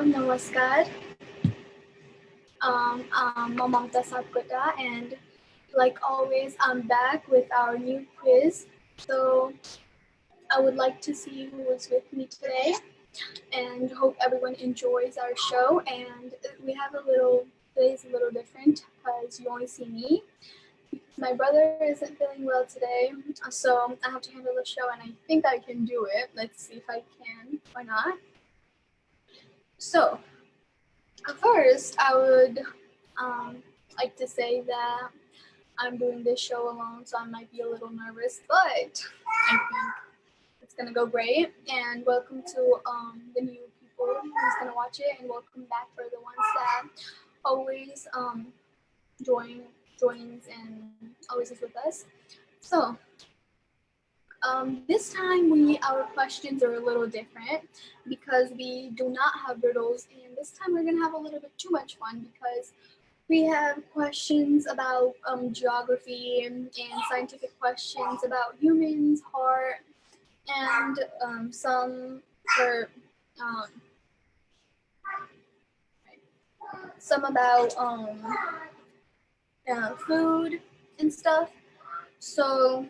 Namaskar. I'm Mamta Sapkota, and like always, I'm back with our new quiz. So I would like to see who is with me today, and hope everyone enjoys our show. And we have today's a little different because you only see me. My brother isn't feeling well today, so I have to handle the show, and I think I can do it. Let's see if I can or not. So first, I would like to say that I'm doing this show alone, so I might be a little nervous, but I think it's gonna go great. And welcome to the new people who's gonna watch it, and welcome back for the ones that always joins and always is with us. So this time our questions are a little different because we do not have riddles, and this time we're gonna have a little bit too much fun because we have questions about geography and scientific questions about humans, heart, and some for um, some about food and stuff. So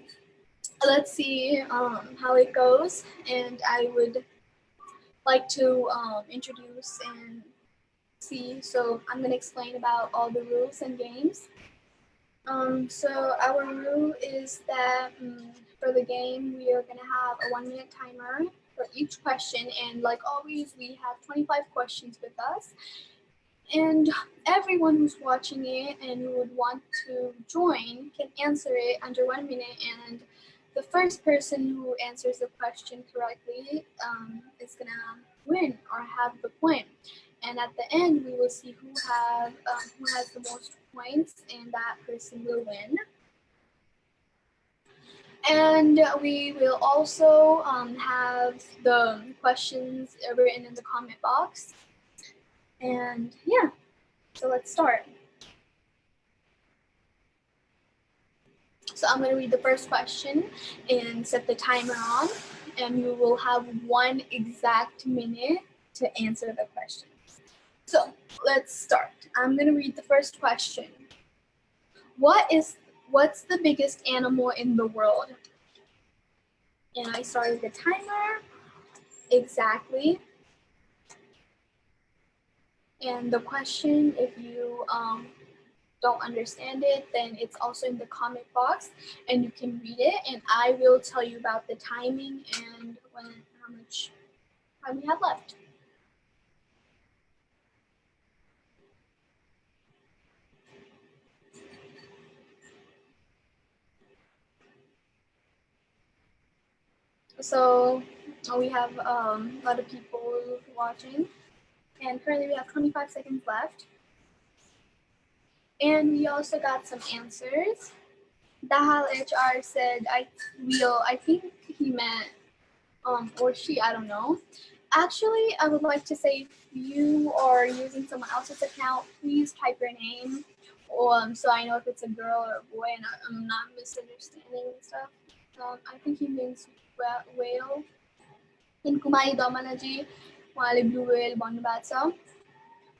let's see how it goes, and I would like to introduce and see. So I'm going to explain about all the rules and games. So our rule is that for the game, we are going to have a 1-minute timer for each question. And like always, we have 25 questions with us. And everyone who's watching it and who would want to join can answer it under 1 minute. And the first person who answers the question correctly is going to win or have the point. And at the end, we will see who has the most points, and that person will win. And we will also have the questions written in the comment box. And yeah, so let's start. So I'm going to read the first question and set the timer on, and you will have 1 exact minute to answer the question. So let's start. I'm going to read the first question. What's the biggest animal in the world? And I started the timer exactly. And the question, if you don't understand it, then it's also in the comment box, and you can read it. And I will tell you about the timing and how much time we have left. So we have a lot of people watching, and currently we have 25 seconds left. And we also got some answers. Dahal HR said, I think he meant, or she, I don't know. Actually, I would like to say, if you are using someone else's account, please type your name, so I know if it's a girl or a boy, and I'm not misunderstanding and stuff. I think he means whale. In Kumai Domanaji, wale blue whale bonbatsa.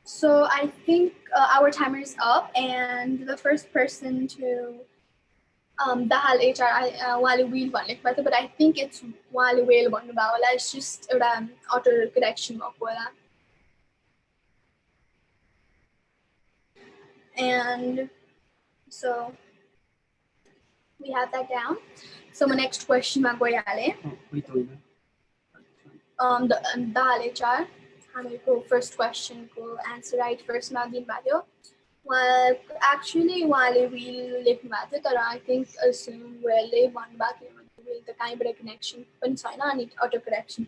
So I think our timer is up, and the first person to Dahal HR wale wheel bonlik, but I think it's wale whale bonbawala. It's just auto correction wala. And so we have that down. So my next question magoyale. The Dahal HR. Go first question go answer right first magin badio. Well, actually, wale wheel live matter, but I think assume wale one back the time of connection. I need auto correction.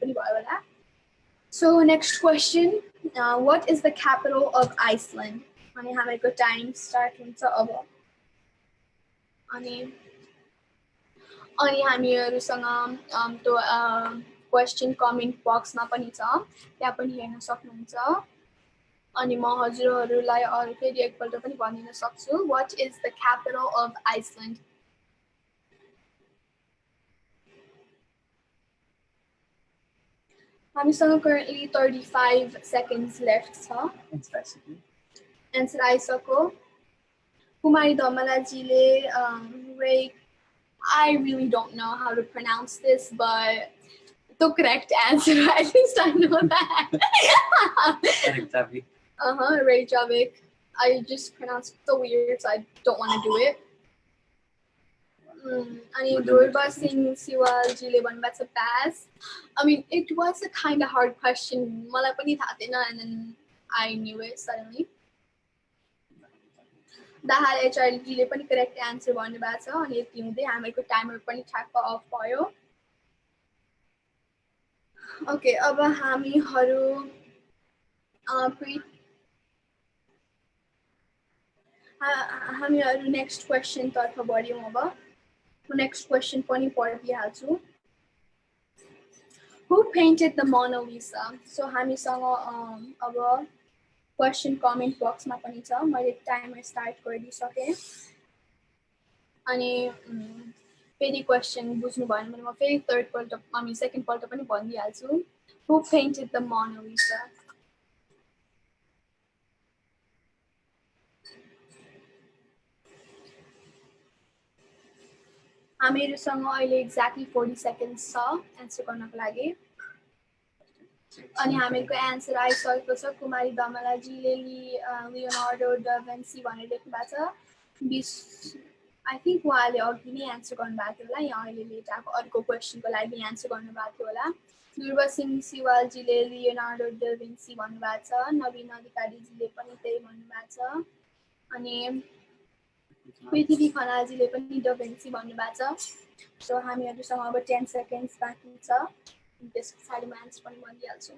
So next question, what is the capital of Iceland? I have a good time starting to over. Ani हामीहरूसँग त्यो question comment box मा पनि छ त्यहाँ पनि हेर्न सक्नुहुन्छ अनि म हजुरहरूलाई अरु फेरि एकपल्ट पनि भनिदिन सक्छु what is the capital of Iceland? हामीसँग currently 35 seconds left छ answer आइसक्यो कुमारी धमलाजीले Ray, I really don't know how to pronounce this, but the correct answer, at least I know that. Reykjavik. Reykjavik. I just pronounced it so weird, so I don't want to do it. अनि Durba Singh Siwalजीले भन्नुभएको छ pass. I mean, it was a kind of hard question. मलाई पनि थाहा थिएन, and then I knew it suddenly. Dahal एचआरजीले पनि correct answer भन्नुभएको छ अनि यति हुँदै हामीहरूको टाइमर पनि ठ्याक्क अफ भयो ओके अब हामीहरू नेक्स्ट क्वेसन तर्फ बढ्यौँ अब म नेक्स्ट क्वेसन पनि पढिदिइहाल्छु Who painted the Mona Lisa? So हामीसँग अब क्वेसन कमेन्ट बक्समा पनि छ मैले टाइमर स्टार्ट गरिदिइसकेँ अनि फेरि क्वेसन बुझ्नु भएन भने म फेरि सेकेन्ड पल्ट पनि भनिदिइहाल्छु Who painted the Mona Lisa? हामीहरूसँग अहिले एक्ज्याक्टली 40 सेकेन्ड्स छ एन्सर गर्नको लागि अनि हामीहरूको एन्सर आइसकेको छ कुमारी दमलाजीले लियोनार्डो ड भेन्सी भनेर लेख्नु भएको छ आई थिङ्क उहाँले अघि नै एन्सर गर्नुभएको थियो होला यहाँ अहिले लेट आएको अर्को क्वेसनको लागि एन्सर गर्नुभएको थियो होला दुर्वा सिंह सिवालजीले लियोनार्डो ड भेन्सी भन्नुभएको छ नवीन अधिकारीजीले पनि त्यही भन्नुभएको छ अनि पृथ्वी खनालजीले पनि ड भेन्सी भन्नुभएको छ सो हामीहरूसँग अब 10 सेकेन्ड्स बाँकी छ त्यस पछाडि म एन्सर पनि भनिदिइहाल्छु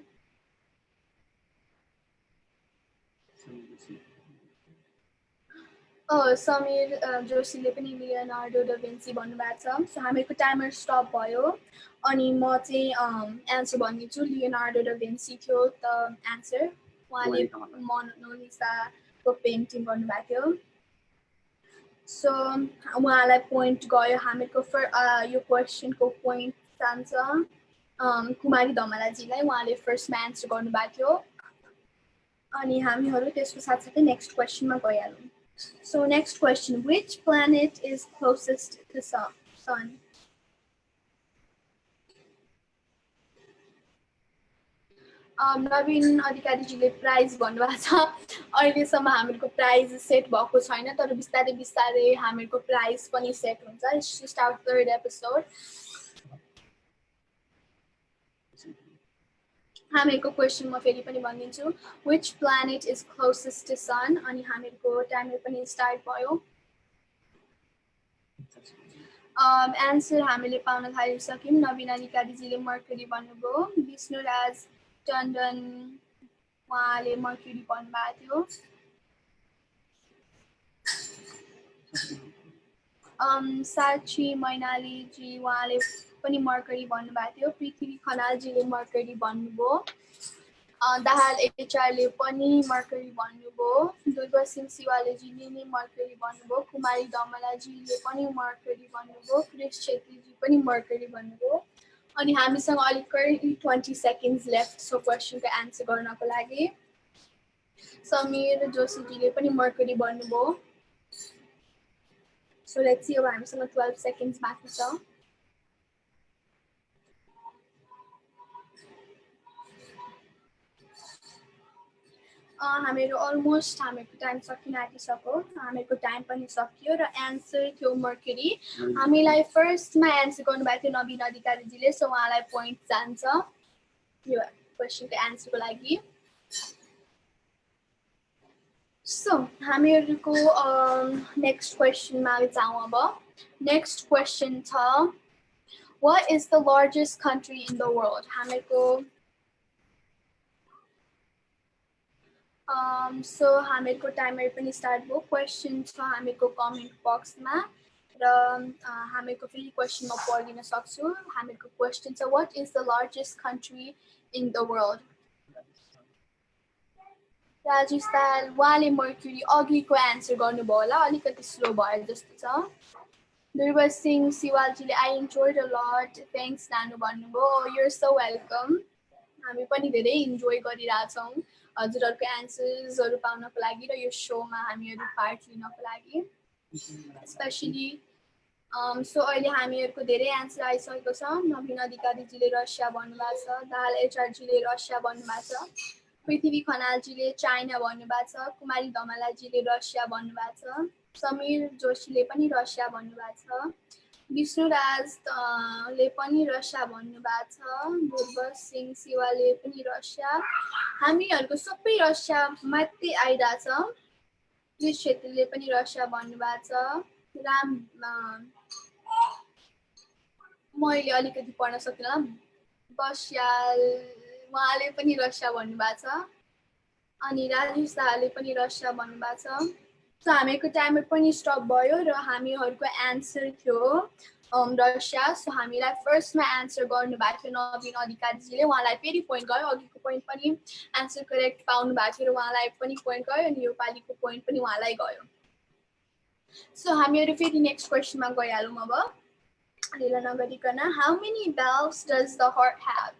समीर जोशीले पनि लियोनार्डो ड भेन्सी भन्नुभएको छ सो हामीहरूको टाइमर स्टप भयो अनि म चाहिँ एन्सर भनिदिन्छु लियोनार्डो ड भेन्सी थियो त एन्सर उहाँले मोनालिसाको पेन्टिङ गर्नुभएको थियो सो उहाँलाई पोइन्ट गयो हामीहरूको यो क्वेसनको पोइन्ट जान्छ कुमारी धमलाजीलाई उहाँले फर्स्टमा एन्सर गर्नुभएको थियो अनि हामीहरू त्यसको साथसाथै नेक्स्ट क्वेसनमा गइहालौँ So next question, which planet is closest to sun? Naveen अधिकारीजीले प्राइज भन्नुभएको छ अहिलेसम्म हामीहरूको प्राइज सेट भएको छैन तर बिस्तारै बिस्तारै हामीहरूको प्राइज पनि सेट हुन्छ it's just our third episode हामीहरूको क्वेसन म फेरि पनि भनिदिन्छु which planet is closest to sun अनि हामीहरूको टाइमर पनि स्टार्ट भयो एन्सर हामीले पाउन थालिसक्यौँ नवीन अधिकारीजीले मर्क्युरी भन्नुभयो विष्णुराज टन्डन उहाँले मर्क्युरी भन्नुभएको थियो साक्षी मैनालीजी उहाँले पनि मर्क्युरी भन्नुभएको थियो पृथ्वी खनालजीले मर्क्युरी भन्नुभयो दाहाल एचआरले पनि मर्क्युरी भन्नुभयो दुर्गा सिंह सिवालेजीले नि मर्क्युरी भन्नुभयो कुमारी दमलाजीले पनि मर्क्युरी भन्नुभयो क्रिस छेत्रीजी पनि मर्क्युरी भन्नुभयो अनि हामीसँग अलिक 20 सेकेन्ड्स लेफ्ट सो क्वेसनको एन्सर गर्नको लागि समीर जोशीजीले पनि मर्क्युरी भन्नुभयो सो लेट्स सी अब हामीसँग 12 सेकेन्ड्स बाँकी छ हामीहरू अलमोस्ट हामीहरूको टाइम सकिन आँटिसक्यो हामीहरूको टाइम पनि सकियो र एन्सर थियो मर्क्युरी हामीलाई फर्स्टमा एन्सर गर्नुभएको थियो नवीन अधिकारीजीले सो उहाँलाई पोइन्ट जान्छ यो क्वेसनको एन्सरको लागि सो हामीहरूको नेक्स्ट क्वेसनमा जाउँ अब नेक्स्ट क्वेसन छ What is the largest country in the world? हामीहरूको सो हामीहरूको टाइमर पनि स्टार्ट भयो क्वेसन छ हामीहरूको कमेन्ट बक्समा र हामीहरूको फेरि क्वेसन म पढिदिन सक्छु हामीहरूको क्वेसन छ what is the largest country in the world? Rajasthan उहाँले मर्क्युरी अघिको एन्सर गर्नुभयो होला अलिकति स्लो भयो जस्तो छ दुर्वा Singh सिवालजीले I enjoyed a lot. Thanks नानु भन्नुभयो You're so welcome. हामी पनि धेरै इन्जोय गरिरहेछौँ हजुरहरूको एन्सर्सहरू पाउनको लागि र यो सोमा हामीहरू पार्ट लिनको लागि स्पेसली सो अहिले हामीहरूको धेरै एन्सर आइसकेको छ नवीन अधिकारीजीले रसिया भन्नुभएको छ दाहाल एचआरजीले रसिया भन्नुभएको छ पृथ्वी खनालजीले चाइना भन्नुभएको छ कुमारी धमलाजीले रसिया भन्नुभएको छ समीर जोशीले पनि रसिया भन्नुभएको छ विष्णुराज ले पनि रसिया भन्नुभएको छ दुर्गा सिंह शिवाले पनि रसिया हामीहरूको सबै रसिया मात्रै आइरहेछ क्रिस छेत्रीले पनि रसिया भन्नुभएको छ राम मैले अलिकति पढ्न सक्दिनँ बस्याल उहाँले पनि रसिया भन्नुभएको छ अनि राजेश शाहले पनि रसिया भन्नुभएको छ सो हामीहरूको टाइमर पनि स्टप भयो र हामीहरूको एन्सर थियो रसिया सो हामीलाई फर्स्टमा एन्सर गर्नुभएको थियो नवीन अधिकारीजीले उहाँलाई फेरि पोइन्ट गयो अघिको पोइन्ट पनि एन्सर करेक्ट पाउनु भएको थियो र उहाँलाई पनि पोइन्ट गयो अनि योपालिको पोइन्ट पनि उहाँलाई गयो सो हामीहरू फेरि नेक्स्ट क्वेसनमा गइहालौँ अब ढिलो नगरिकन how many valves does the heart have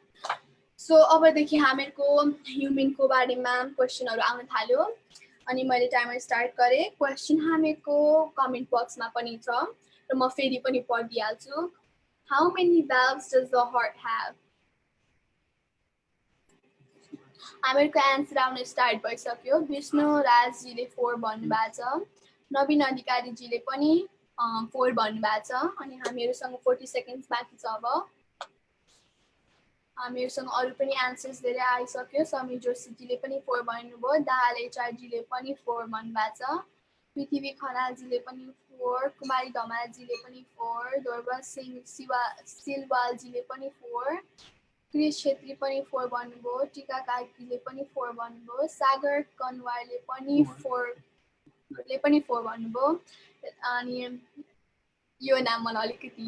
so अबदेखि हामीहरूको ह्युमनको बारेमा क्वेसनहरू आउन थाल्यो अनि मैले टाइमर स्टार्ट गरेँ क्वेसन हामीहरूको कमेन्ट बक्समा पनि छ र म फेरि पनि पढिदिइहाल्छु how many valves does the heart have हामीहरूको एन्सर आउन स्टार्ट भइसक्यो विष्णु राजजीले 4 भन्नुभएको छ नवीन अधिकारीजीले पनि 4 भन्नुभएको छ अनि हामीहरूसँग 40 सेकेन्ड्स बाँकी छ अब हामीहरूसँग अरू पनि एन्सर्स धेरै आइसक्यो समीर जोशीजीले पनि 4 भन्नुभयो दाहाल एचआरजीले पनि 4 भन्नुभएको छ पृथ्वी खनालजीले पनि 4 कुमारी धमालजीले पनि 4 दुर्गा सिंह सिलवालजीले पनि 4 क्रिस छेत्री पनि 4 भन्नुभयो टिका कार्कीले पनि 4 भन्नुभयो सागर कनवारले पनि 4 भन्नुभयो अनि यो नाम मलाई अलिकति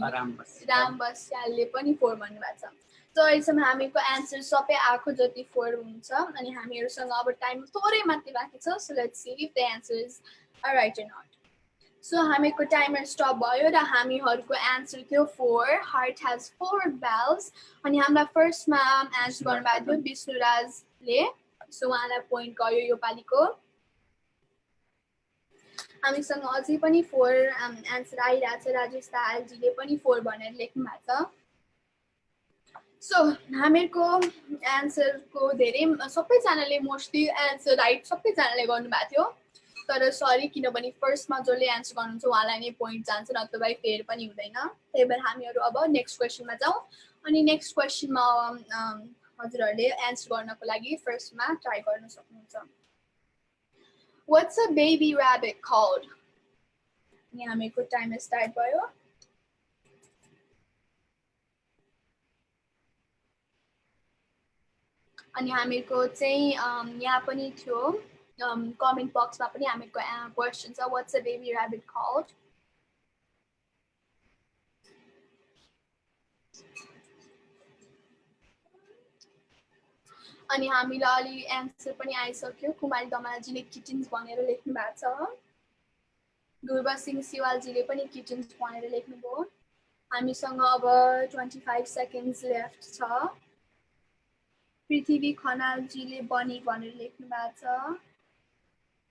राम बस्यालले पनि 4 भन्नुभएको छ सो अहिलेसम्म हामीको एन्सर सबै आएको जति 4 हुन्छ अनि हामीहरूसँग अब टाइम थोरै मात्रै बाँकी छ so let's see if the answers are right or not so हामीको टाइमर स्टप भयो र हामीहरूको एन्सर थियो 4 हार्ट हेज 4 valves अनि हामीलाई फर्स्टमा एन्सर गर्नुभएको थियो विष्णुराजले सो उहाँलाई पोइन्ट गयो योपालिको हामीसँग अझै पनि 4 एन्सर आइरहेको छ राजेश दाहालजीले पनि 4 भनेर लेख्नु भएको छ सो हामीहरूको एन्सरको धेरै सबैजनाले मोस्टली एन्सर राइट सबैजनाले गर्नुभएको थियो तर सरी किनभने फर्स्टमा जसले एन्सर गर्नुहुन्छ उहाँलाई नै पोइन्ट जान्छ नत्र भए फेयर पनि हुँदैन त्यही भएर हामीहरू अब नेक्स्ट क्वेसनमा जाउँ अनि नेक्स्ट क्वेसनमा हजुरहरूले एन्सर गर्नको लागि फर्स्टमा ट्राई गर्न सक्नुहुन्छ What's a baby rabbit called? अनि हामीको टाइम स्टार्ट भयो अनि हामीको चाहिँ यहाँ पनि थियो कमेन्ट बक्समा पनि हामीको क्वेसन छ What's a baby rabbit called? अनि हामीलाई अलि एन्सर पनि आइसक्यो कुमारी दमालजीले किटन्स भनेर लेख्नु भएको छ दुर्गा सिंह शिवालजीले पनि किटन्स भनेर लेख्नुभयो हामीसँग अब 25 सेकेन्ड्स लेफ्ट छ पृथ्वी खनालजीले बनी भनेर लेख्नु भएको छ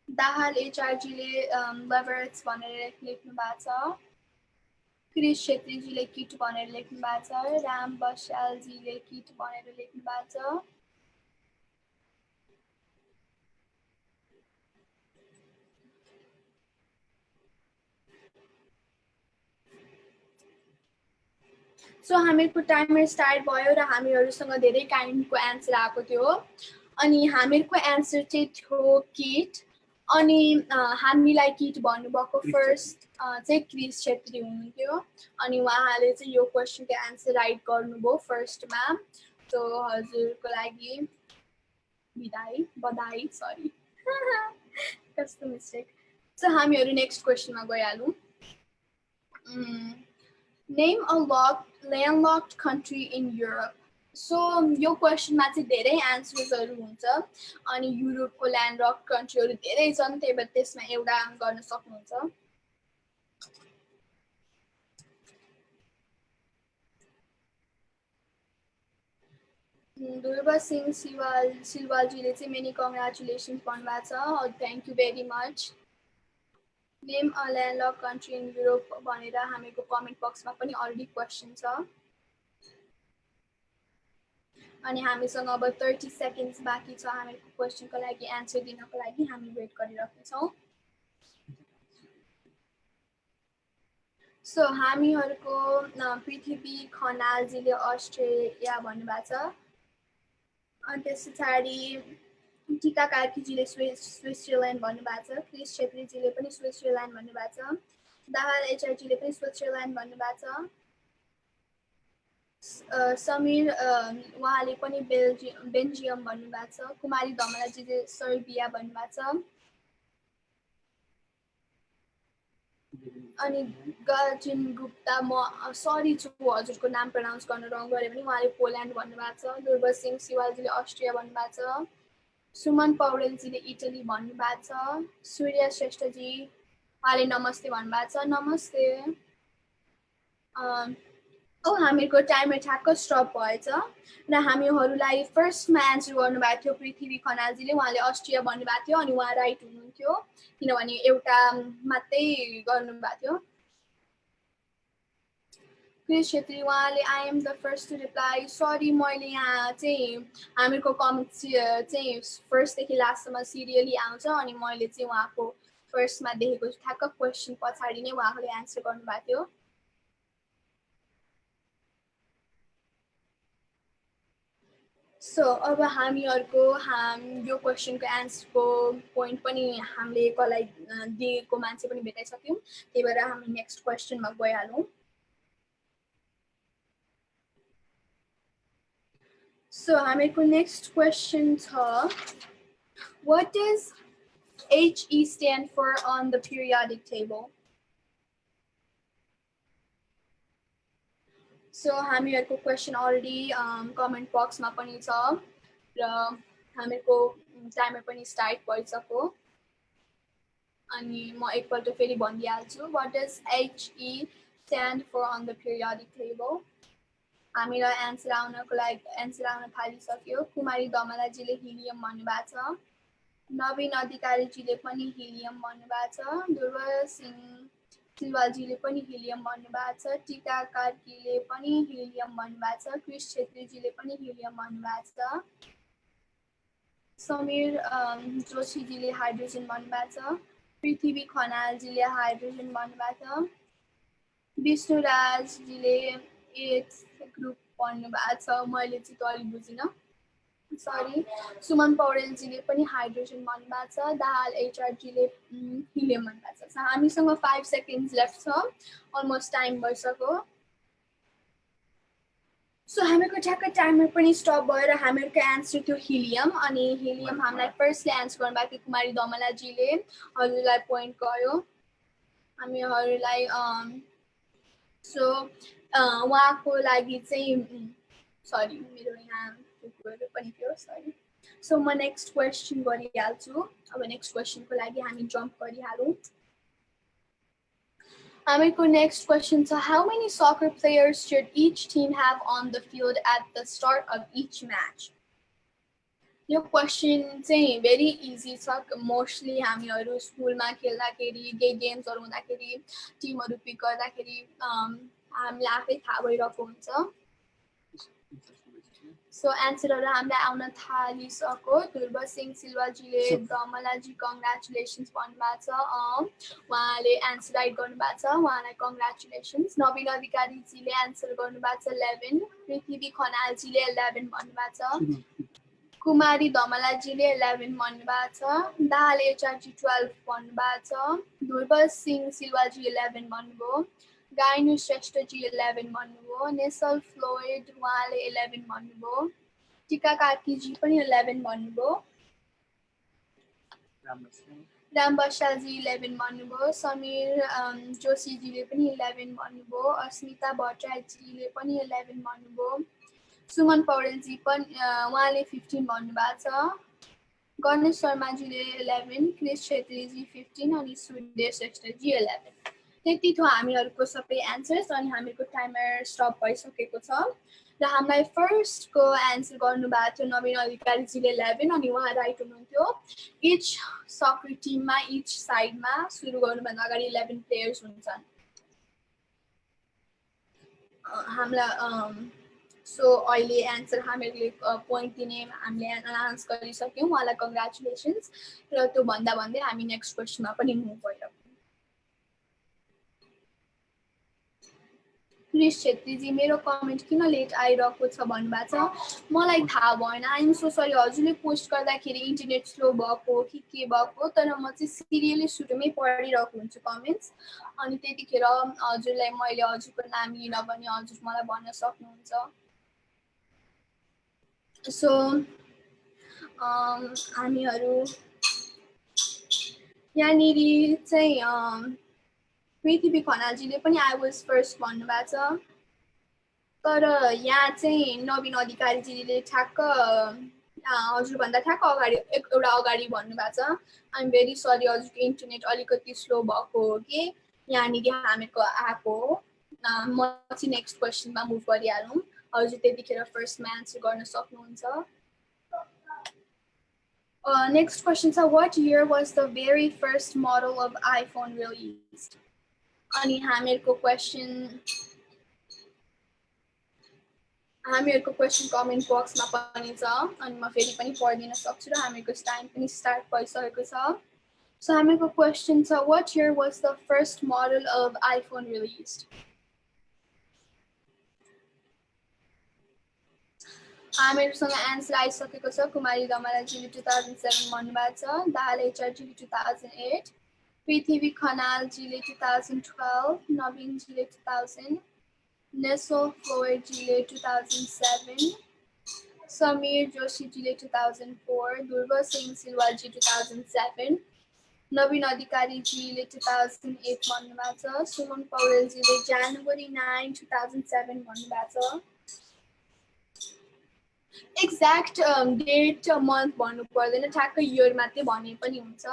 दाहाल एचआरजीले लेभरेट्स भनेर लेख्नु भएको छ क्रिस छेत्रीजीले किट भनेर लेख्नु भएको छ राम बस्यालजीले किट भनेर लेख्नु भएको छ सो हामीहरूको टाइमर स्टार्ट भयो र हामीहरूसँग धेरै काइन्डको एन्सर आएको थियो अनि हामीहरूको एन्सर चाहिँ थियो किट अनि हामीलाई किट भन्नुभएको फर्स्ट चाहिँ क्रिस छेत्री हुनुहुन्थ्यो अनि उहाँले चाहिँ यो क्वेसनको एन्सर राइट गर्नुभयो फर्स्टमा सो हजुरको लागि बधाई सरी कस्तो मिस्टेक सो हामीहरू नेक्स्ट क्वेसनमा गइहालौँ Name a landlocked country in Europe. So यो क्वेसनमा चाहिँ धेरै एन्सर्सहरू हुन्छ अनि युरोपको ल्यान्डलक कन्ट्रीहरू धेरै छन् त्यही भएर त्यसमा एउटा गर्न सक्नुहुन्छ ध्रुव सिंह सिलवालजीले चाहिँ मेनी कङ्ग्रेचुलेसन्स भन्नुभएको छ thank you very much name a landlock country in Europe भनेर हामीको कमेन्ट बक्समा पनि अलरेडी क्वेसन छ अनि हामीसँग अब 30 सेकेन्ड्स बाँकी छ हामीको क्वेसनको लागि एन्सर दिनको लागि हामी वेट गरिरहेछौँ सो हामीहरूको पृथ्वी खनालजीले अस्ट्रेलिया भन्नुभएको छ अनि त्यस पछाडि टिका कार्कीजीले स्विट्जरल्यान्ड भन्नुभएको छ क्रिस छेत्रीजीले पनि स्विट्जरल्यान्ड भन्नुभएको छ दाहाल एचआरजीले पनि स्विट्जरल्यान्ड भन्नुभएको छ समीर उहाँले पनि बेल्जियम भन्नुभएको छ कुमारी धमलाजीले सर्बिया भन्नुभएको छ अनि गजिन गुप्ता म सरी छु हजुरको नाम प्रनाउन्स गर्न रङ गरे पनि उहाँले पोल्यान्ड भन्नुभएको छ दुर्व सिंह सिवालजीले अस्ट्रिया भन्नुभएको छ सुमन पौडेलजीले इटली भन्नुभएको छ सूर्य श्रेष्ठजी उहाँले नमस्ते भन्नुभएको छ नमस्ते हामीहरूको टाइमर ठ्याक्क स्टप भएछ र हामीहरूलाई फर्स्टमा एन्सर गर्नुभएको थियो पृथ्वी खनालजीले उहाँले अस्ट्रिया भन्नुभएको थियो अनि उहाँ राइट हुनुहुन्थ्यो किनभने एउटा मात्रै गर्नुभएको थियो क्रिस छेत्री उहाँले I am the first to reply sorry मैले यहाँ चाहिँ हामीहरूको कमेन्ट चाहिँ फर्स्टदेखि लास्टसम्म सिरियली आउँछ अनि मैले चाहिँ उहाँको फर्स्टमा देखेको ठ्याक्क क्वेसन पछाडि नै उहाँले एन्सर गर्नुभएको थियो सो अब हामीहरूको यो क्वेसनको एन्सरको पोइन्ट पनि हामीले कसलाई दिएको मान्छे पनि भेटाइसक्यौँ त्यही भएर हामी नेक्स्ट क्वेसनमा गइहालौँ सो हामीहरूको नेक्स्ट क्वेसन छ What does HE stand for on the periodic table? So हामीहरूको क्वेसन अलरेडी कमेन्ट बक्समा पनि छ र हामीहरूको टाइमर पनि स्टार्ट भइसक्यो अनि म एकपल्ट फेरि भनिदिइहाल्छु What does HE stand for on the periodic table? हामीलाई एन्सर आउन थालिसक्यो कुमारी दमलाजीले हिलियम भन्नुभएको छ नवीन अधिकारीजीले पनि हिलियम भन्नुभएको छ ध्रुव सिंह सिलवालजीले पनि हिलियम भन्नुभएको छ टिका कार्कीले पनि हिलियम भन्नुभएको छ क्रिस छेत्रीजीले पनि हिलियम भन्नुभएको छ समीर जोशीजीले हाइड्रोजन भन्नुभएको छ पृथ्वी खनालजीले हाइड्रोजन भन्नुभएको छ विष्णुराजजीले एच ग्रुप भन्नुभएको छ मैले चाहिँ त अलि बुझिनँ सरी सुमन पौडेलजीले पनि हाइड्रोजन भन्नुभएको छ दाहाल एचआरजीले हिलियम भन्नुभएको छ हामीसँग 5 सेकेन्ड्स लेफ्ट छ अलमोस्ट टाइम भइसक्यो सो हामीहरूको ठ्याक्क टाइमर पनि स्टप भएर हामीहरूको एन्सर थियो हिलियम अनि हिलियम हामीलाई फर्स्टले एन्सर गर्नुभएको थियो कुमारी दमलाजीले हजुरलाई पोइन्ट गयो हामीहरूलाई सो उहाँको लागि चाहिँ सरी मेरो यहाँ पनि थियो सरी सो म नेक्स्ट क्वेसन गरिहाल्छु अब नेक्स्ट क्वेसनको लागि हामी जम्प गरिहालौँ हामीको नेक्स्ट क्वेसन छ how many soccer players should each team have on the field at the start of each match यो क्वेसन चाहिँ भेरी इजी छ मोस्टली हामीहरू स्कुलमा खेल्दाखेरि गेम्सहरू हुँदाखेरि टिमहरू पिक गर्दाखेरि हामीलाई आफै थाहा भइरहेको हुन्छ सो एन्सरहरू हामीलाई आउन थालिसक्यो ध्रुव सिंह सिलवाजीले दमलाजी कङ्ग्रेचुलेसन्स भन्नुभएको छ उहाँले एन्सर राइट गर्नुभएको छ उहाँलाई कङ्ग्रेचुलेसन्स नवीन अधिकारीजीले एन्सर गर्नुभएको छ 11 पृथ्वी खनालजीले 11 भन्नुभएको छ कुमारी धमलाजीले 11 भन्नुभएको छ दाहाल एचआरजी 12 भन्नुभएको छ ध्रुव सिंह सिलवाजी 11 भन्नुभयो गाइनु श्रेष्ठजी 11 भन्नुभयो नेसल फ्लोइड उहाँले 11 भन्नुभयो टिका कार्कीजी पनि 11 भन्नुभयो राम बसालजी 11 भन्नुभयो समीर जोशीजीले पनि 11 भन्नुभयो अस्मिता भट्टराईजीले पनि 11 भन्नुभयो सुमन पौडेलजी पनि उहाँले 15 भन्नुभएको छ गणेश शर्माजीले 11 क्रिस छेत्रीजी 15 अनि सूर्य श्रेष्ठजी 11 त्यति थियो हामीहरूको सबै एन्सर्स अनि हामीहरूको टाइमर स्टप भइसकेको छ र हामीलाई फर्स्टको एन्सर गर्नुभएको थियो नवीन अधिकारीजीले 11 अनि उहाँ राइट हुनुहुन्थ्यो इच सकर टिममा इच साइडमा सुरु गर्नुभन्दा अगाडि 11 प्लेयर्स हुन्छन् हामीलाई सो अहिले एन्सर हामीहरूले पोइन्ट दिने हामीले एनालाइज गरिसक्यौँ उहाँलाई कङ्ग्रेचुलेसन्स र त्यो भन्दा भन्दै हामी नेक्स्ट क्वेसनमा पनि मुभ भइरहेको क्रिस छेत्रीजी मेरो कमेन्ट किन लेट आइरहेको छ भन्नुभएको छ मलाई थाहा भएन आइएम सो सरी हजुरले पोस्ट गर्दाखेरि इन्टरनेट स्लो भएको हो कि के भएको तर म चाहिँ सिरियली सुरुमै पढिरहेको हुन्छु कमेन्ट्स अनि त्यतिखेर हजुरलाई मैले हजुरको नाम लिन भने हजुर मलाई भन्न सक्नुहुन्छ सो हामीहरू यहाँनिर चाहिँ पृथ्वी खनालजीले पनि आई वाज फर्स्ट भन्नुभएको छ तर यहाँ चाहिँ नवीन अधिकारीजीले ठ्याक्क हजुरभन्दा ठ्याक्क अगाडि एउटा अगाडि भन्नुभएको छ आइएम भेरी सरी हजुरको इन्टरनेट अलिकति स्लो भएको हो कि यहाँनिर हामीहरूको आएको हो म चाहिँ नेक्स्ट क्वेसनमा मुभ गरिहालौँ हजुर त्यतिखेर फर्स्टमा एन्सर गर्न सक्नुहुन्छ नेक्स्ट क्वेसन छ what year was the very first model of iPhone released अनि हामीहरूको क्वेसन कमेन्ट बक्समा पनि छ अनि म फेरि पनि पढिदिन सक्छु र हामीहरूको टाइम पनि स्टार्ट भइसकेको छ सो हामीहरूको क्वेसन छ what year was the first model of iPhone released हामीहरूसँग एन्सर आइसकेको छ कुमारी दमलाजीले 2007 भन्नुभएको छ दाहाल एचआरजीले 2008 पृथ्वी खनालजीले 2012 नवीनजीले 2000 नेसो फ्लोयरजीले 2007 समीर जोशीजीले 2004 ध्रुव सिंह सिलवालजी 2007 नवीन अधिकारीजीले 2008 भन्नुभएको छ सुमन पौडेलजीले जनवरी 9 2007 भन्नुभएको छ एक्ज्याक्ट डेट मन्थ भन्नु पर्दैन ठ्याक्क इयर मात्रै भने पनि हुन्छ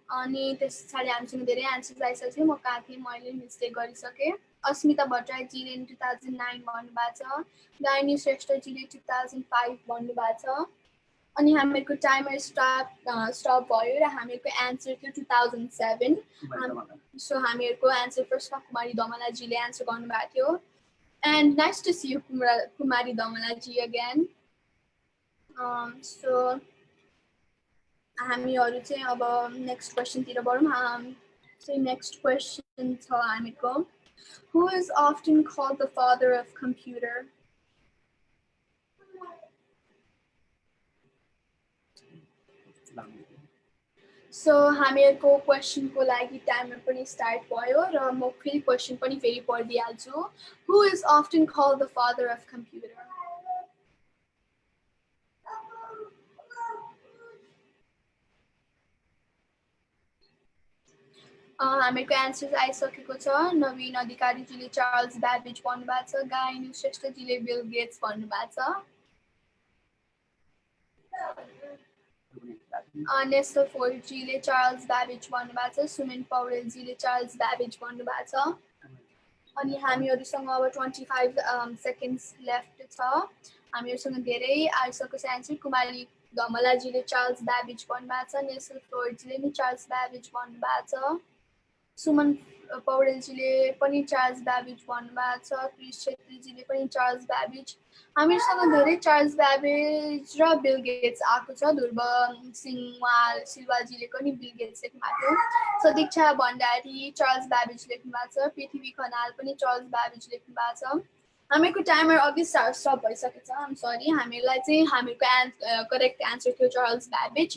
अनि त्यस पछाडि हामीसँग धेरै एन्सर्स आइसकेको थियो म कहाँ थिएँ मैले मिस्टेक गरिसकेँ अस्मिता भट्टराईजीले 2009 भन्नुभएको छ गायनी श्रेष्ठजीले 2005 भन्नुभएको छ अनि हामीहरूको टाइमर स्टप भयो र हामीहरूको एन्सर थियो 2007 सो हामीहरूको एन्सर फर्स्टमा कुमारी दमलाजीले एन्सर गर्नुभएको थियो and nice to see you Kumari Damalaji again so हामीहरू चाहिँ अब नेक्स्ट क्वेसनतिर बढौँ so next question छ हामीको who is often called the father of computer so हामीहरूको क्वेसनको लागि टाइमर पनि स्टार्ट भयो र म फेरि क्वेसन पनि फेरि पढिदिइहाल्छु who is often called the father of computer हामीहरूको एन्सर्स आइसकेको छ नवीन अधिकारीजीले चार्ल्स ब्याबेज भन्नुभएको छ गायनी श्रेष्ठजीले बिल गेट्स भन्नुभएको छ नेसो फोर्डजीले चार्ल्स ब्याबेज भन्नुभएको छ सुमेन पौडेलजीले चार्ल्स ब्याबेज भन्नुभएको छ अनि हामीहरूसँग अब 25 सेकेन्ड्स लेफ्ट छ हामीहरूसँग धेरै आइसकेको छ एन्सर कुमारी धमलाजीले चार्ल्स ब्याबेज भन्नुभएको छ नेसो फ्लोर्डजीले नि चार्ल्स ब्याबेज भन्नुभएको छ सुमन पौडेलजीले पनि चार्ल्स ब्याबेज भन्नुभएको छ क्रिस छेत्रीजीले पनि चार्ल्स ब्याबेज हामीसँग धेरै चार्ल्स ब्याबेज र बिल गेट्स आएको छ ध्रुव सिंह सिल्वाजीले पनि बिल गेट्स लेख्नु भएको छ सदीक्षा भण्डारी चार्ल्स ब्याबेज लेख्नु भएको छ पृथ्वी खनाल पनि चार्ल्स ब्याबेज लेख्नु भएको छ हामीहरूको टाइमर अघि स्टप भइसकेको छ आम सरी हामीलाई चाहिँ हामीहरूको करेक्ट एन्सर थियो चार्ल्स ब्याबेज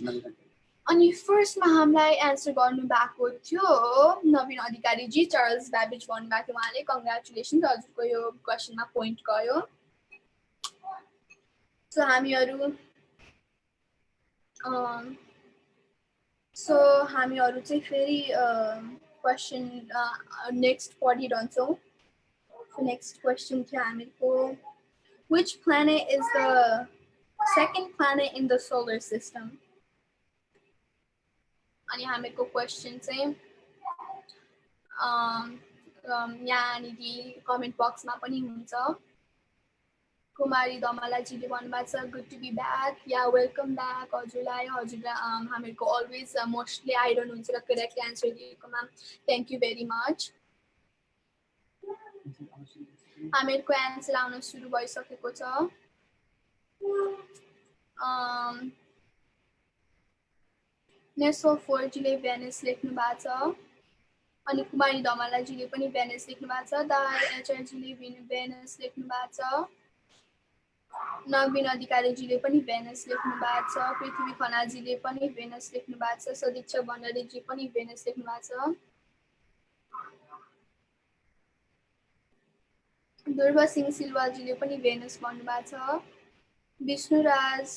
अनि फर्स्टमा हामीलाई एन्सर गर्नुभएको थियो नवीन अधिकारीजी चार्ल्स ब्याबेज भन्नुभएको थियो उहाँले कङ्ग्रेचुलेसन हजुरको यो क्वेसनमा पोइन्ट गयो सो हामीहरू चाहिँ फेरि क्वेसन नेक्स्ट पढिरहन्छौँ सो नेक्स्ट क्वेसन थियो हामीहरूको which planet is the second planet in the solar system अनि हामीहरूको क्वेसन चाहिँ यहाँनिर कमेन्ट बक्समा पनि हुन्छ। कुमारी दमालाजीले भन्नुभएको छ गुड टु बी ब्याक, या वेलकम ब्याक हजुरलाई। हजुर हामीहरूको अलवेज मोस्टली आइरहनुहुन्छ र करेक्ट एन्सर दिएकोमा थ्याङ्क यू भेरी मच। हामीहरूको एन्सर आउन सुरु भइसकेको छ। नेसो फोर्जीले भेनिस लेख्नु भएको छ, अनि कुमारी धमालाजीले पनि भेनिस लेख्नु भएको छ। दाहाल एचआरजीले भेनिस लेख्नु भएको छ। नवीन अधिकारीजीले पनि भेनिस लेख्नु भएको छ। पृथ्वी खनालजीले पनि भेनिस लेख्नु भएको छ। सदीक्षा भण्डारीजी पनि भेनिस लेख्नु भएको छ। ध्रुव सिंह सिल्वाजीले पनि भेनिस भन्नुभएको छ। विष्णुराज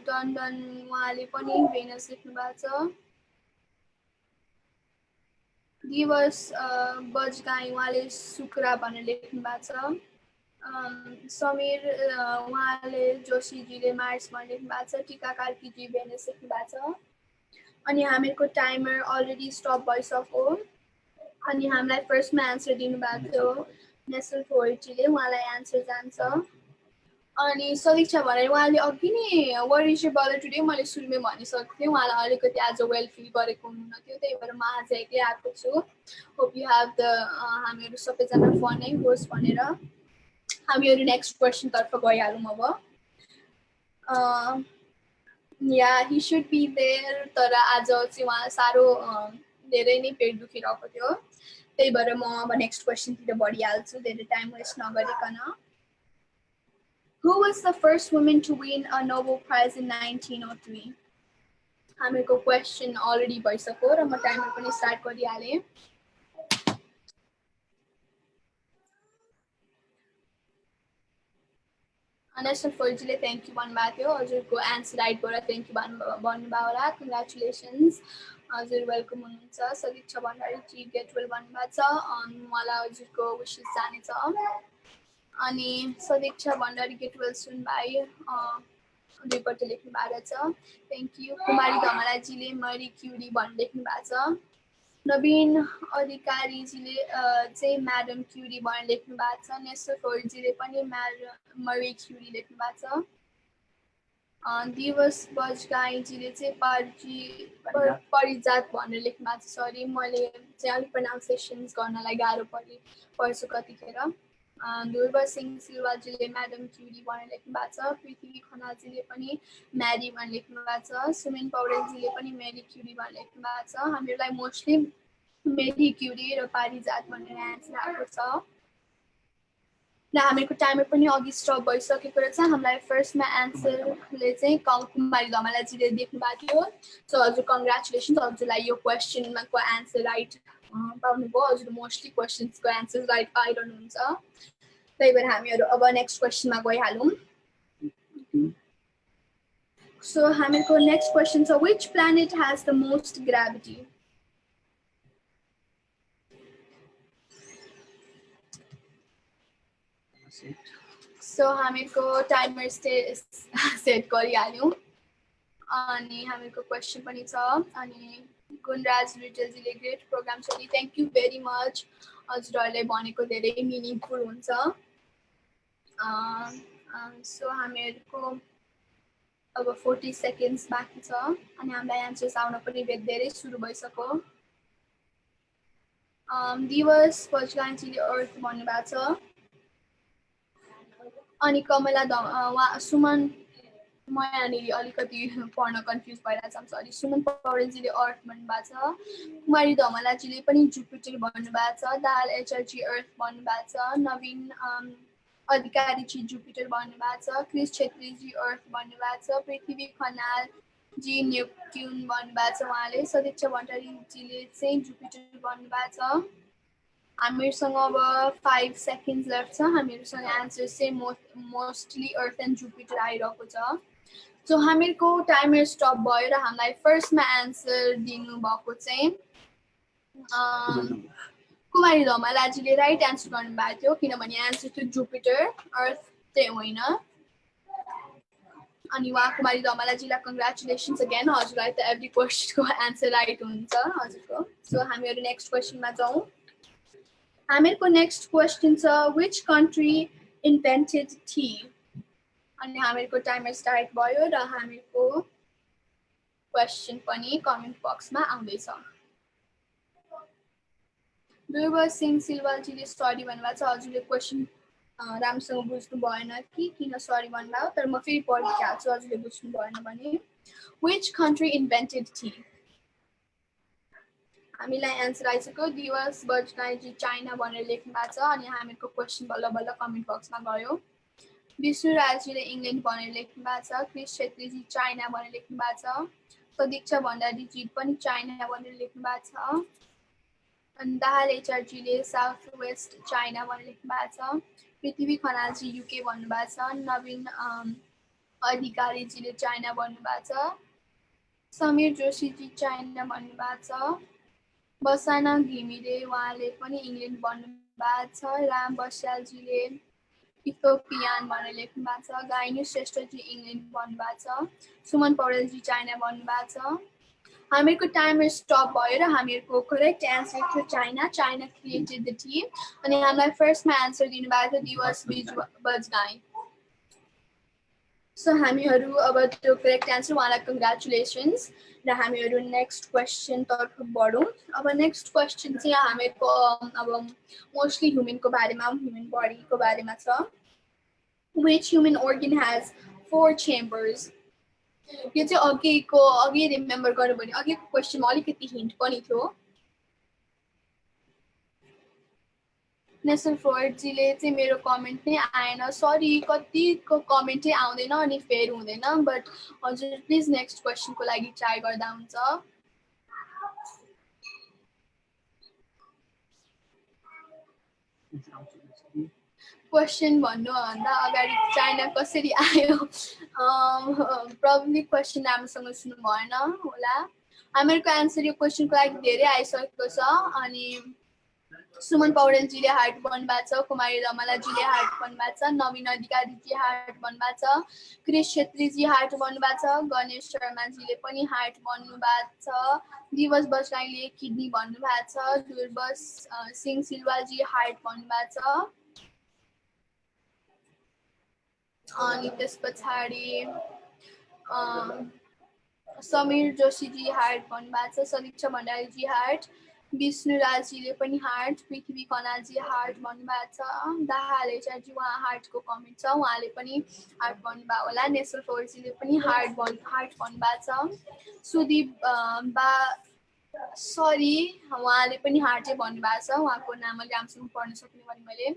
टन्डन उहाँले पनि भेनिस लेख्नु भएको छ। दिवस बजगाई उहाँले शुक्रा भनेर लेख्नु भएको छ। समीर उहाँले जोशीजीले मार्च भनेर लेख्नु भएको छ। टिका कार्कीजी भेनिस लेख्नु भएको छ। अनि हामीहरूको टाइमर अलरेडी स्टप भइसक्यो। अनि हामीलाई फर्स्टमा एन्सर दिनुभएको थियो नेसनल फोर्टीले, उहाँलाई एन्सर जान्छ। अनि समीक्षा भनेर उहाँले अघि नै what is your border today मैले सुरुमै भनिसकेको थिएँ। उहाँलाई अलिकति आज वेल फिल गरेको हुनुहुन्न थियो, त्यही भएर म आज एक्लै आएको छु। होप यु हेभ द हामीहरू सबैजना फनै होस् भनेर। हामीहरू नेक्स्ट क्वेसनतर्फ गइहालौँ अब। या हि सुड बी देयर, तर आज चाहिँ उहाँ साह्रो धेरै नै पेट दुखिरहेको थियो, त्यही भएर म अब नेक्स्ट क्वेसनतिर बढिहाल्छु धेरै टाइम वेस्ट नगरिकन। Who was the first woman to win a Nobel Prize in 1903? हामीहरूको क्वेसन अलरेडी भइसक्यो र म टाइमर पनि स्टार्ट गरिहालेँ। नेसनल फोर्जीले थ्याङ्क यू भन्नुभएको थियो। हजुरको एन्सर राइटबाट थ्याङ्क यू भन्नुभयो होला, कङ्ग्रेचुलेसन्स, हजुर वेलकम हुनुहुन्छ। सदीक्षा भण्डारीजी गेट वेल भन्नुभएको छ, मलाई हजुरको विसेस जानेछ। अनि Sadiksha Bhandari get well soon भाइ दुईपल्ट लेख्नु भएको छ, थ्याङ्क यू। कुमारी धमलाजीले मरी क्युरी भनेर लेख्नु भएको छ। नवीन अधिकारीजीले चाहिँ म्याडम क्युरी भनेर लेख्नु भएको छ। नेसर फोर्जीले पनि मरी क्युरी लेख्नु भएको छ। दिवस बजगाईजीले चाहिँ परिजात भनेर लेख्नु भएको छ। सरी, मैले चाहिँ अलिक प्रोनाउन्सिएसन्स गर्नलाई गाह्रो पर्छ कतिखेर। ध्रुव सिंह सिल्वाजीले म्याडम क्युरी भनेर लेख्नु भएको छ। पृथ्वी खनालजीले पनि म्यारी भनेर लेख्नु भएको छ। सुमेन पौडेलजीले पनि मेरी क्युरी भनेर लेख्नु भएको छ। हामीहरूलाई मोस्टली मेरी क्युरी र पारिजात भनेर एन्सर आएको छ। र हामीहरूको टाइमर पनि अघि स्टप भइसकेको रहेछ। हामीलाई फर्स्टमा एन्सरले चाहिँ कुमारी धमलाजीले देख्नु भएको थियो। सो हजुर कङ्ग्रेचुलेसन्स, हजुरलाई यो क्वेसनको एन्सर राइट पाउनुभयो। हजुर मोस्टली क्वेसन्सको एन्सर राइट पाइरहनुहुन्छ, त्यही भएर हामीहरू अब नेक्स्ट क्वेसनमा गइहालौँ। सो हामीहरूको नेक्स्ट क्वेसन छ, which planet has the most gravity? So हामीहरूको टाइमर सेट गरिहाल्यौँ। अनि हामीहरूको क्वेसन पनि छ। अनि गुणराज रिटेलजीले ग्रेट प्रोग्राम छ नि, थ्याङ्क यू भेरी मच। हजुरहरूले भनेको धेरै मिनिङफुल हुन्छ। सो हामीहरूको अब 40 सेकेन्ड्स बाँकी छ अनि हामीलाई एन्सर्स आउन पनि धेरै सुरु भइसक्यो। दिवस बजगाईजीले अर्थ भन्नुभएको छ। अनि कमला सुमन, म यहाँनिर अलिकति पढ्न कन्फ्युज भइरहेछ, सरी। सुमन पौडेलजीले अर्थ भन्नुभएको छ। कुमारी धमलाजीले पनि जुपिटर भन्नुभएको छ। दाहाल एचआरजी अर्थ भन्नुभएको छ। नवीन अधिकारीजी जुपिटर भन्नुभएको छ। क्रिस छेत्रीजी अर्थ भन्नुभएको छ। पृथ्वी खनालजी नेप्ट्युन भन्नुभएको छ उहाँले। सदीक्षा भण्डारीजीले चाहिँ जुपिटर भन्नुभएको छ। हामीहरूसँग अब 5 सेकेन्ड्स लेफ्ट छ। हामीहरूसँग एन्सर चाहिँ मोस्टली अर्थ एन्ड जुपिटर आइरहेको छ। सो हामीहरूको टाइमर स्टप भयो र हामीलाई फर्स्टमा एन्सर दिनुभएको चाहिँ कुमारी धमलाजीले राइट एन्सर गर्नुभएको थियो, किनभने एन्सर थियो जुपिटर, अर्थ चाहिँ होइन। अनि उहाँ कुमारी धमलाजीलाई कङ्ग्रेचुलेसन्स अगेन, हजुरलाई त एभ्री क्वेसनको एन्सर राइट हुन्छ हजुरको। सो हामीहरू नेक्स्ट क्वेसनमा जाउँ। हामीहरूको नेक्स्ट क्वेसन छ which country invented tea? अनि हामीहरूको टाइमर स्टार्ट भयो र हामीहरूको क्वेसन पनि कमेन्ट बक्समा आउँदैछ। दुर्गा सिंह सिलवालजीले सरी भन्नुभएको छ, हजुरले क्वेसन राम्रोसँग बुझ्नु भएन कि किन सरी भन्नुभयो, तर म फेरि पढिहाल्छु हजुरले बुझ्नु भएन भने। Which country invented tea? हामीलाई एन्सर आइसक्यो, दिवस बजगाईजी चाइना भनेर लेख्नु भएको छ अनि हामीहरूको क्वेसन बल्ल बल्ल कमेन्ट बक्समा गयो। विष्णु राजीले इङ्ल्यान्ड भनेर लेख्नु भएको छ, क्रिस छेत्रीजी चाइना भनेर लेख्नु भएको छ, सदीक्षा भण्डारीजी पनि चाइना भनेर लेख्नु भएको छ, अनि दाहाल एचआरजीले साउथ वेस्ट चाइना भनेर लेख्नु भएको छ, पृथ्वी खनालजी युके भन्नुभएको छ, नवीन अधिकारीजीले चाइना भन्नुभएको छ, समीर जोशीजी चाइना भन्नुभएको छ, बसाना घिमिरे उहाँले पनि इङ्ल्यान्ड भन्नुभएको छ, राम बस्यालजीले इथोपियान भनेर लेख्नु भएको छ, गाइनु श्रेष्ठजी इङ्ल्यान्ड भन्नुभएको छ, सुमन पौडेलजी चाइना भन्नुभएको छ। हामीहरूको टाइमर स्टप भयो र हामीहरूको करेक्ट एन्सर थियो China, China created the T. अनि हामीलाई फर्स्टमा एन्सर दिनुभएको थियो दिवस बजगाई। सो हामीहरू अब त्यो करेक्ट एन्सर उहाँलाई कङ्ग्रेचुलेसन्स र हामीहरू नेक्स्ट क्वेसन तर्फ बढौँ। अब नेक्स्ट क्वेसन चाहिँ हामीहरूको अब मोस्टली ह्युमनको बारेमा, ह्युमन बडीको बारेमा छ। Which human organ has 4 chambers? यो चाहिँ अघि रिमेम्बर गर्नु भने अघिको क्वेसनमा अलिकति हिन्ट पनि थियो। नेसनल फ्लोइडजीले चाहिँ मेरो कमेन्ट नै आएन, सरी कतिको कमेन्टै आउँदैन अनि फेयर हुँदैन, बट हजुर प्लिज नेक्स्ट क्वेसनको लागि ट्राई गर्दा हुन्छ। क्वेसन भन्नुभन्दा अगाडि चाइना कसरी आयो, प्रब्लली क्वेसन राम्रोसँग सुन्नु भएन होला। हामीहरूको एन्सर यो क्वेसनको लागि धेरै आइसकेको छ। अनि सुमन पौडेलजीले हार्ट भन्नुभएको छ, कुमारी रमलाजीले हार्ट भन्नुभएको छ, नवीन अधिकारीजी हार्ट भन्नुभएको छ, क्रिस छेत्रीजी हार्ट भन्नुभएको छ, गणेश शर्माजीले पनि हार्ट भन्नुभएको छ, दिवस बस्राईले किडनी भन्नुभएको छ, दुर्बस सिंह सिलवालजी हार्ट भन्नुभएको छ, अनि त्यस पछाडि समीर जोशीजी हार्ट भन्नुभएको छ, सदीक्षा भण्डारीजी हार्ट, विष्णु राजीले पनि हार्ट, पृथ्वी खनालजी हार्ट भन्नुभएको छ, दाहाल एचआरजी उहाँ हार्टको कमेन्ट छ, उहाँले पनि हार्ट भन्नुभयो होला, नेसनल फ्लोरजीले पनि हार्ट भन्नुभएको छ, सुदीप सरी उहाँले पनि हार्टै भन्नुभएको छ, उहाँको नाम राम्रोसँग पढ्न सक्ने भने मैले।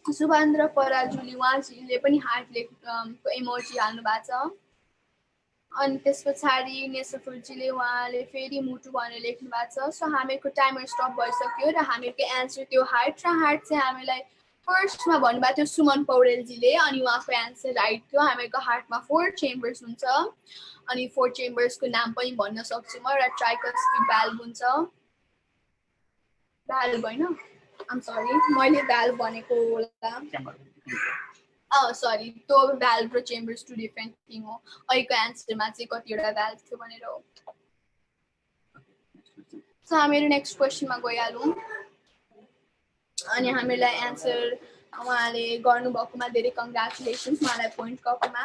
सुभान्द्र पराजुली उहाँले पनि हार्टले इमोजी हाल्नु भएको छ। अनि त्यस पछाडि नेसफुलजीले उहाँले फेरि मुटु भनेर लेख्नु भएको छ। सो हामीहरूको टाइमर स्टप भइसक्यो र हामीहरूको एन्सर त्यो हार्ट र हार्ट चाहिँ हामीलाई फर्स्टमा भन्नुभएको थियो सुमन पौडेलजीले, अनि उहाँको एन्सर राइट थियो। हामीहरूको हार्टमा 4 चेम्बर्स हुन्छ अनि 4 चेम्बर्सको नाम पनि भन्न सक्छु म, र ट्राइकस्पिड भ्याल्भ हुन्छ, भ्याल्भ होइन आम सरी मैले भ्याल्भ भनेको होला, सरी त्यो भ्याल्भ र चेम्बर्स 2 डिफ्रेन्ट थिङ हो। अहिलेको एन्सरमा चाहिँ कतिवटा भ्याल्भ थियो भनेर हो। सो हामीहरू नेक्स्ट क्वेसनमा गइहालौँ। अनि हामीलाई एन्सर उहाँले गर्नुभएकोमा धेरै कङ्ग्रेचुलेसन्स उहाँलाई पोइन्ट गएकोमा।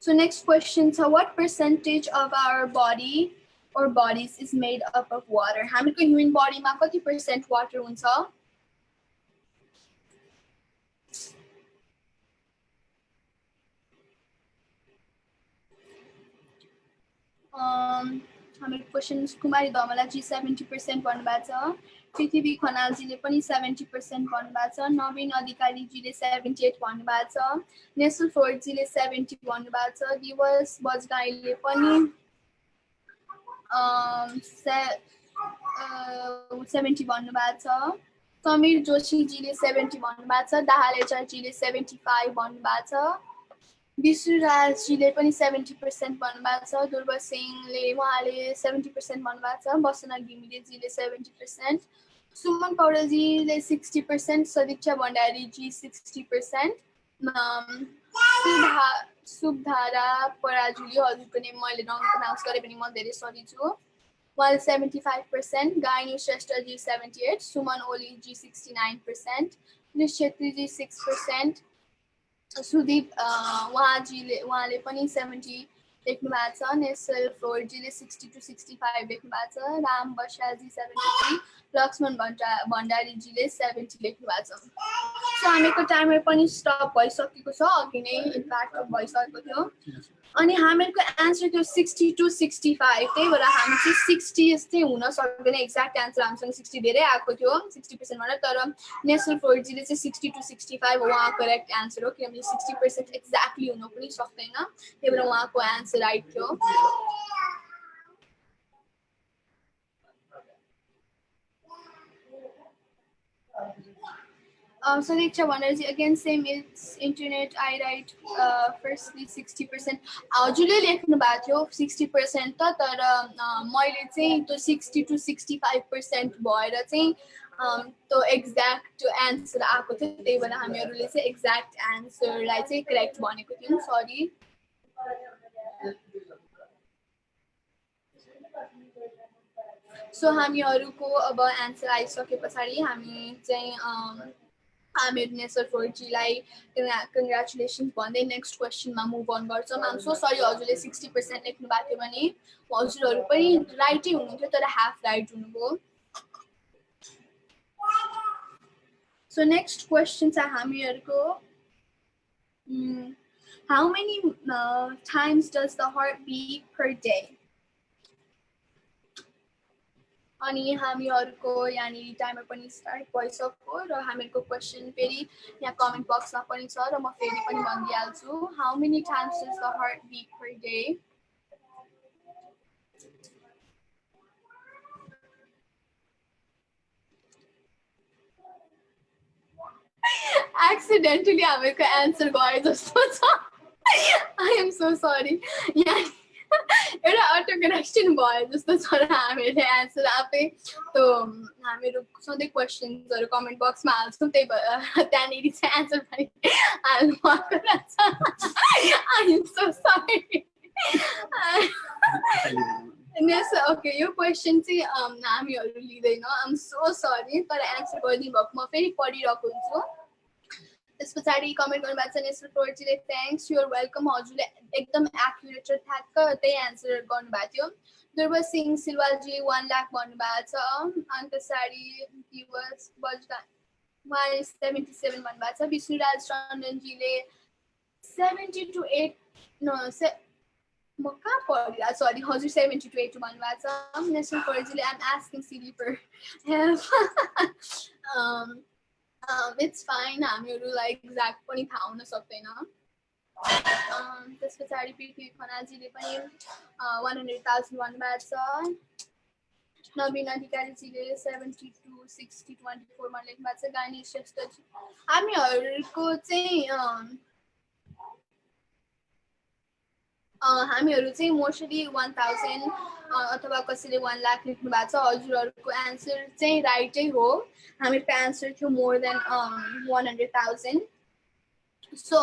सो नेक्स्ट क्वेसन छ, what percentage of our body or bodies is made up of water? हामीको ह्युमन बडीमा कति % वाटर हुन्छ? हाम्रो क्वेसन कुमारी धमलाजी 70% भन्नुभएको छ, पृथ्वी खनालजीले पनि 70% भन्नुभएको छ, नवीन अधिकारीजीले 78 भन्नुभएको छ, नेसनल फ्लोइडजीले 70 भन्नुभएको छ, दिवस बजगाईले पनि 70 भन्नुभएको छ, समीर जोशीजीले 70 भन्नुभएको छ, दाहाल एचआरजीले 75 भन्नुभएको छ, विष्णु राजजीले पनि 70% भन्नुभएको छ, दुर्गा सिंहले उहाँले 70% भन्नुभएको छ, बसना घिमिरेजीले 70%, सुमन पौडेलजीले 60%, सदीक्षा भण्डारीजी 60%, सुभधारा पराजुली हजुरको नेम मैले रङ प्रनाउन्स गरेँ भने म धेरै सरी छु, while 75%, Gainu Shashtaji 78%, Suman Oliji 69%, Nish Chetriji 6%, Sudeep उहाँले पनि 70 लेख्नु भएको छ, नेसल फ्लोरजीले 60 to 65 लेख्नु भएको छ, राम बसाजी 73, लक्ष्मण भण्डारीजीले 70 लेख्नु भएको छ। सो हामीको टाइमर पनि स्टप भइसकेको छ, अघि नै इम्प्याक्ट भइसकेको थियो। अनि हामीको एन्सर थियो 60 to 65, त्यही भएर हामी चाहिँ 60 जस्तै हुन सक्दैन, एक्ज्याक्ट एन्सर हामीसँग 60 धेरै आएको थियो 60% भनेर, तर नेसनल फ्लोरजीले चाहिँ 60 to 65 हो उहाँ करेक्ट एन्सर हो, किनभने 60% एक्ज्याक्टली हुन पनि सक्दैन, त्यही भएर उहाँको एन्सर राइट थियो। So Diksha Banerjee, again same, it's internet, I write firstly 60%. हजुरले लेख्नु भएको थियो 60% त, तर मैले चाहिँ त्यो 60 to 65% भएर चाहिँ त्यो एक्ज्याक्ट एन्सर आएको थियो, त्यही भएर हामीहरूले चाहिँ एक्ज्याक्ट एन्सरलाई चाहिँ करेक्ट भनेको थियौँ, सरी। सो हामीहरूको अब एन्सर आइसके पछाडि हामी चाहिँ हामीहरू नेसर फ्लोरजीलाई कङ्ग्रेचुलेसन्स भन्दै नेक्स्ट क्वेसनमा मुभ अन गर्छौँ। आम सो सरी, हजुरले 60% लेख्नु भएको थियो भने हजुरहरू पनि राइटै हुनुहुन्थ्यो, तर हाफ राइट हुनुभयो। सो नेक्स्ट क्वेसन चाहिँ हामीहरूको how many times does the heart beat per day? अनि हामीहरूको यहाँनिर टाइमर पनि स्टार्ट भइसक्यो र हामीहरूको क्वेसन फेरि यहाँ कमेन्ट बक्समा पनि छ र म फेरि पनि भनिदिइहाल्छु। How many times does the heart beat per day? Accidentally हामीहरूको एन्सर गए जस्तो छ। आई एम सो सरी, यहाँ एउटा अटो करेक्सन भयो जस्तो छ र हामीले एन्सर आफै त्यो हामीहरू सधैँ क्वेसन्सहरू कमेन्ट बक्समा हाल्छौँ, त्यही भएर त्यहाँनिर चाहिँ एन्सर पनि हाल्नु भएको रहेछ। I am so sorry. Okay, यो क्वेसन चाहिँ हामीहरू लिँदैन, आइ एम सो सरी, तर एन्सर गरिदिनु भएको म फेरि पढिरहेको हुन्छु। त्यस पछाडि कमेन्ट गर्नुभएको छ नेसनल फ्लोरजीले, थ्याङ्क्स, युआर वेलकम। हजुरले एकदम एक्युरेट र ठ्याक्क त्यही एन्सर गर्नुभएको थियो। दुर्वा सिंह सिलवालजी 1 लाख भन्नुभएको छ। अनि पछाडि दिवस बजगा उहाँले 77 भन्नुभएको छ। विष्णुराज टन्डनजीले 70 to 8 म कहाँ पढिरहेको, सरी हजुर 70 to 8 भन्नुभएको छ। नेसनल फ्लोरजीले आइम आस्किङ सिली फर हेल्प। इट्स फाइन, हामीहरूलाई एक्ज्याक्ट पनि थाहा हुन सक्दैन। त्यस पछाडि पृथ्वी खनालजीले पनि 100,000 भन्नुभएको छ। नवीन अधिकारीजीले 70 to 60 24 मा लेख्नु भएको छ। गानी श्रेष्ठजी, हामीहरूको चाहिँ हामीहरू चाहिँ मोस्टली 1000 अथवा कसैले 1 लाख लेख्नु भएको छ। हजुरहरूको एन्सर चाहिँ राइटै हो, हामीहरूको एन्सर थियो मोर देन 100,000। सो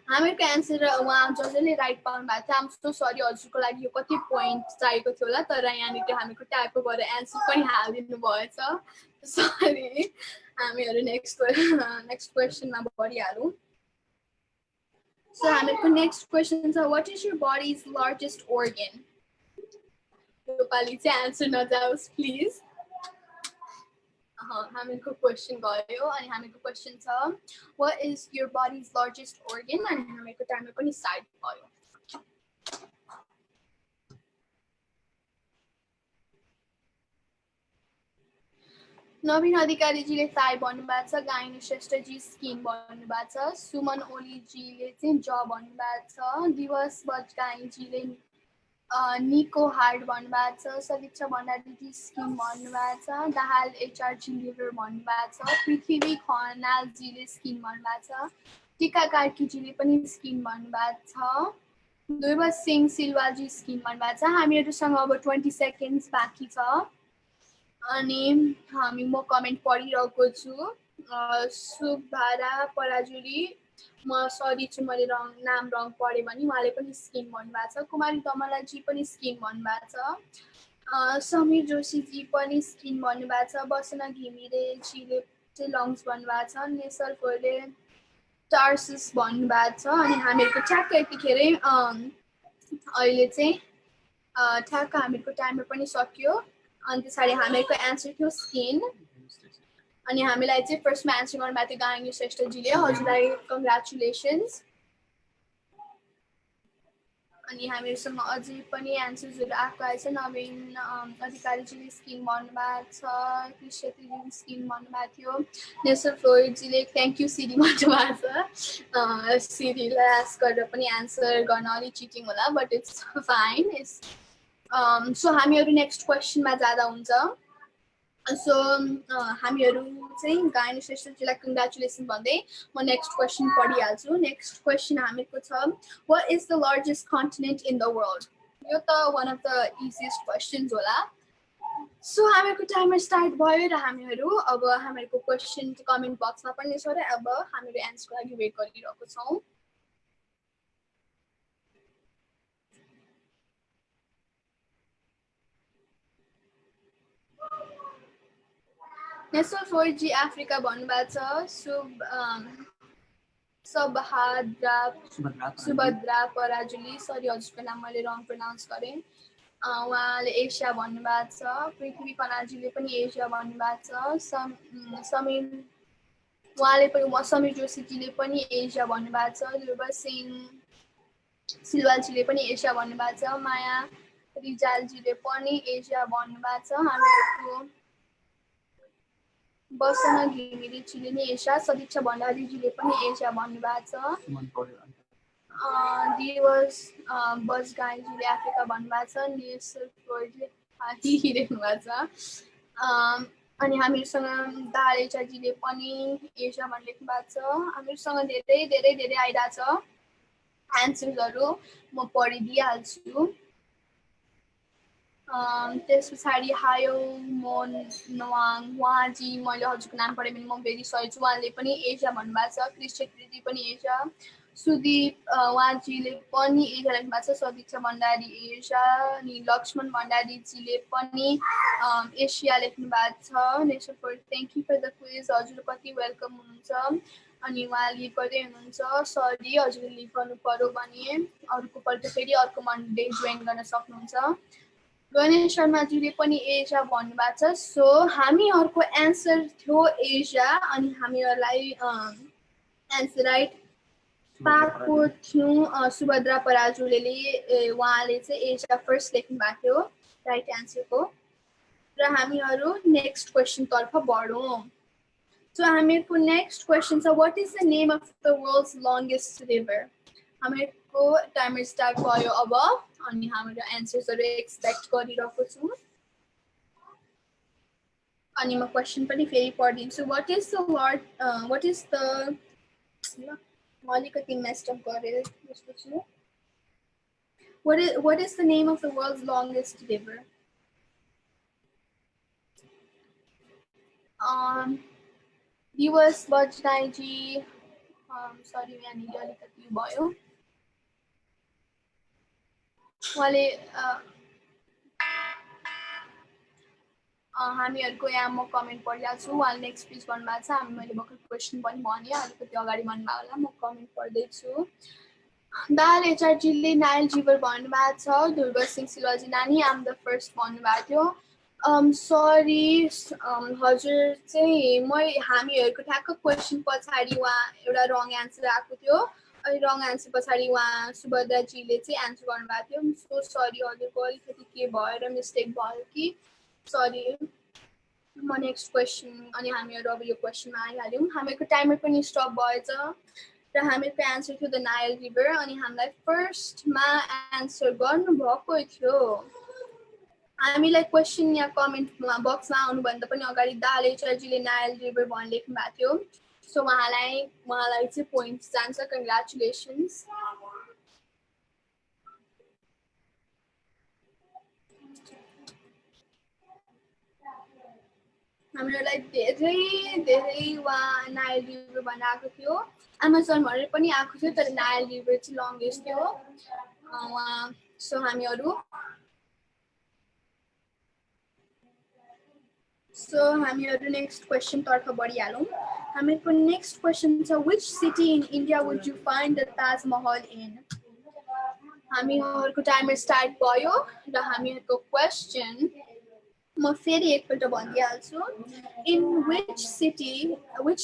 हामीहरूको एन्सर उहाँ जसले राइट पाउनु भएको थियो, आम सो सरी, हजुरको लागि यो कति पोइन्ट चाहिएको थियो होला, तर यहाँनिर हामीको टाइपको गरेर एन्सर पनि हालिदिनु भएछ, सरी। हामीहरू नेक्स्ट क्वेसनमा बढिहालौँ। So हामीहरूको नेक्स्ट क्वेसन छ, what is your body's largest organ? यो पालि चाहिँ एन्सर नजाओस् प्लिज। हामीहरूको क्वेसन गयो अनि हामीहरूको क्वेसन छ, what is your body's largest organ? अनि हामीहरूको टाइमर पनि स्टार्ट भयो। नवीन अधिकारीजीले थाई भन्नुभएको छ। गाइनु श्रेष्ठजी स्किन भन्नुभएको छ। सुमन ओलीजीले चाहिँ ज भन्नुभएको छ। दिवस बजगाईजीले निको हार्ट भन्नुभएको छ। सदीक्षा भण्डारीजी स्किन भन्नुभएको छ। दाहाल एचआरजी लिभर भन्नुभएको छ। पृथ्वी खनालजीले स्किन भन्नुभएको छ। टिका कार्कीजीले पनि स्किन भन्नुभएको छ। दुर्वा सिंह सिलवाजी स्किन भन्नुभएको छ। हामीहरूसँग अब 20 सेकेन्ड्स बाँकी छ अनि हामी म कमेन्ट पढिरहेको छु। सुभारा पराजुली, म सरी छु मैले नाम रङ पढेँ भने, उहाँले पनि स्किन भन्नुभएको छ। कुमारी दमलाजी पनि स्किन भन्नुभएको छ। समीर जोशीजी पनि स्किन भन्नुभएको छ, बसना घिमिरेजीले चाहिँ लङ्स भन्नुभएको छ, नेसरकोले टार्सिस भन्नुभएको छ। अनि हामीहरूको ठ्याक्क यतिखेरै अहिले चाहिँ ठ्याक्क हामीहरूको टाइमर पनि सक्यो। अनि पछाडि हामीहरूको एन्सर थियो स्किन। अनि हामीलाई चाहिँ फर्स्टमा एन्सर गर्नुभएको थियो गायनी श्रेष्ठजीले, हजुरलाई कङ्ग्रेचुलेसन्स। अनि हामीहरूसँग अझै पनि एन्सर्सहरू आएको आएछ। नवीन अधिकारीजीले स्किन भन्नुभएको छ, कृष छेत्रीजीले स्किन भन्नुभएको थियो, नेसर फ्लोइडजीले थ्याङ्क यू सिरी भन्नुभएको छ। सिरीलाई आस्क गरेर पनि एन्सर गर्न अलिक चिटिङ होला, बट इट्स फाइन। सो हामीहरू नेक्स्ट क्वेसनमा जाँदा हुन्छ। सो हामीहरू चाहिँ गायनी श्रेष्ठजीलाई कङ्ग्रेचुलेसन भन्दै म नेक्स्ट क्वेसन पढिहाल्छु। नेक्स्ट क्वेसन हामीको छ, what is the largest continent in the world? यो त one of the easiest questions होला। सो हामीहरूको टाइमर स्टार्ट भयो र हामीहरू अब हामीहरूको क्वेसन कमेन्ट बक्समा पनि छ र अब हामीहरू एन्सरको लागि वेट गरिरहेको छौँ। नेसर फ्लोइडजी अफ्रिका भन्नुभएको छ। सुभद्रा पराजुली, सरी हजुरको नाम मैले रङ प्रोनाउन्स गरेँ। उहाँले एसिया भन्नुभएको छ। पृथ्वी कनालजीले पनि एसिया भन्नुभएको छ। समीर जोशीजीले पनि एसिया भन्नुभएको छ। ध्रुव सिंह सिलवालजीले पनि एसिया भन्नुभएको छ। माया रिजालजीले पनि एसिया भन्नुभएको छ। हामीहरूको बसना घिमिरेजीले नि एसिया, सदिक्षा भण्डारीजीले पनि एसिया भन्नुभएको छ। दिवस बस गाईजीले अफ्रिका भन्नुभएको छ। नेसर फ्लोइडले हिरेख्नु भएको छ। अनि हामीहरूसँग दारेचाजीले पनि एसिया भनेर लेख्नु भएको छ। हामीहरूसँग धेरै धेरै धेरै आइरहेको छ एन्सर्सहरू, म पढिदिइहाल्छु। त्यस पछाडि हायो मोन नवाङ, उहाँजी मैले हजुरको नाम पढेँ भने म भेरी सरी छु, उहाँले पनि एसिया भन्नुभएको छ। कृष छेत्रीजी पनि एसिया। सुदीप उहाँजीले पनि एसिया लेख्नु भएको छ। सदिक्षा भण्डारी एसिया। अनि लक्ष्मण भण्डारीजीले पनि एसिया लेख्नु भएको छ। नेसर for thank you for the quiz, हजुर कति वेलकम हुनुहुन्छ। अनि उहाँ लिभ गर्दै हुनुहुन्छ, सरी हजुरले लिभ गर्नु पऱ्यो भने अर्कोपल्ट फेरि अर्को मन्डे जोइन गर्न सक्नुहुन्छ। गणेश शर्माजीले पनि एसिया भन्नुभएको छ। सो हामीहरूको एन्सर थियो एसिया। अनि हामीहरूलाई एन्सर राइट पाएको थियौँ। सुभद्रा पराजुले उहाँले चाहिँ एसिया फर्स्ट लेख्नु भएको थियो राइट एन्सरको। र हामीहरू नेक्स्ट क्वेसनतर्फ बढौँ। सो हामीहरूको नेक्स्ट क्वेसन छ, what is the name of the world's longest river? हामीहरूको टाइमर स्टार्ट भयो अब। अनि हाम्रो एन्सर्सहरू एक्सपेक्ट गरिरहेको छु। अनि म क्वेसन पनि फेरि पढिदिन्छु। वाट इज द म अलिकति मेस्टअप गरेर जस्तो छु। What is the name of the world's longest river? दिवस बजनाईजी सरी यहाँनिर अलिकति भयो। उहाँले हामीहरूको यहाँ म कमेन्ट पढिहाल्छु। उहाँले नेक्स्ट प्लिज भन्नुभएको छ। मैले भर्खर क्वेसन पनि भने अलिकति अगाडि भन्नुभयो होला, म कमेन्ट पढ्दैछु। दाल एचआरजीले नाइल रिभर भन्नुभएको छ। ध्रुव सिंह सिलवाजी नानी आम द फर्स्ट भन्नुभएको थियो। सरी हजुर चाहिँ हामीहरूको ठ्याक्क क्वेसन पछाडि उहाँ एउटा रङ एन्सर आएको थियो। अनि रङ एन्सर पछाडि उहाँ सुभद्राजीले चाहिँ एन्सर गर्नुभएको थियो। सो सरी हजुरको अलिकति के भएर मिस्टेक भयो कि, सरी। म नेक्स्ट क्वेसन अनि हामीहरू अब यो क्वेसनमा आइहाल्यौँ। हामीहरूको टाइमर पनि स्टप भएछ र हामीहरूको एन्सर थियो द नाइल रिभर। अनि हामीलाई फर्स्टमा एन्सर गर्नुभएको थियो। हामीलाई क्वेसन या कमेन्ट बक्समा आउनुभन्दा पनि अगाडि दाले चर्जीले नाइल रिभर भनेर लेख्नु भएको थियो। सो उहाँलाई चाहिँ पोइन्ट्स जान्छ। कङ्ग्रेचुलेसन्स। हामीहरूलाई धेरै धेरै उहाँ नाइल रिभर भनेर आएको थियो। एमाजोन भनेर पनि आएको थियो, तर नाइल रिभर चाहिँ लङ्गेस्ट थियो उहाँ। सो हामीहरू So हामीहरु नेक्स्ट क्वेशन तर्फ बढिहालौं हामीको नेक्स्ट क्वेशन छ which city in India would you find the Taj Mahal in हामीहरुको टाइमर स्टार्ट भयो र हामीहरुको क्वेशन म फेरि एकपल्ट भनिदिहाल्छु in which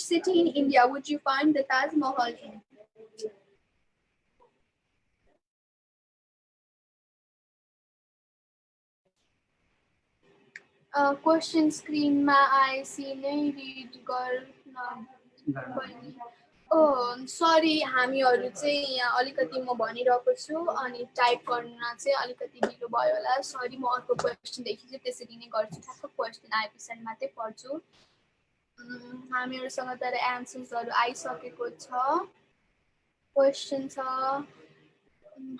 city in India would you find the Taj Mahal in question स्क्रिनमा आएसी नै रिड गर्न बहिनी सरी हामीहरु चाहिँ यहाँ अलिकति म भनिरहेको छु अनि टाइप गर्न चाहिँ अलिकति ढिलो भयो होला सरी म अर्को क्वेशन देखि चाहिँ त्यसरी नै गर्छु ठ्याक्क क्वेशन आएपछि मात्रै पढ्छु हामीहरुसँग तर एन्सर्सहरु आइसकेको छ क्वेशन छ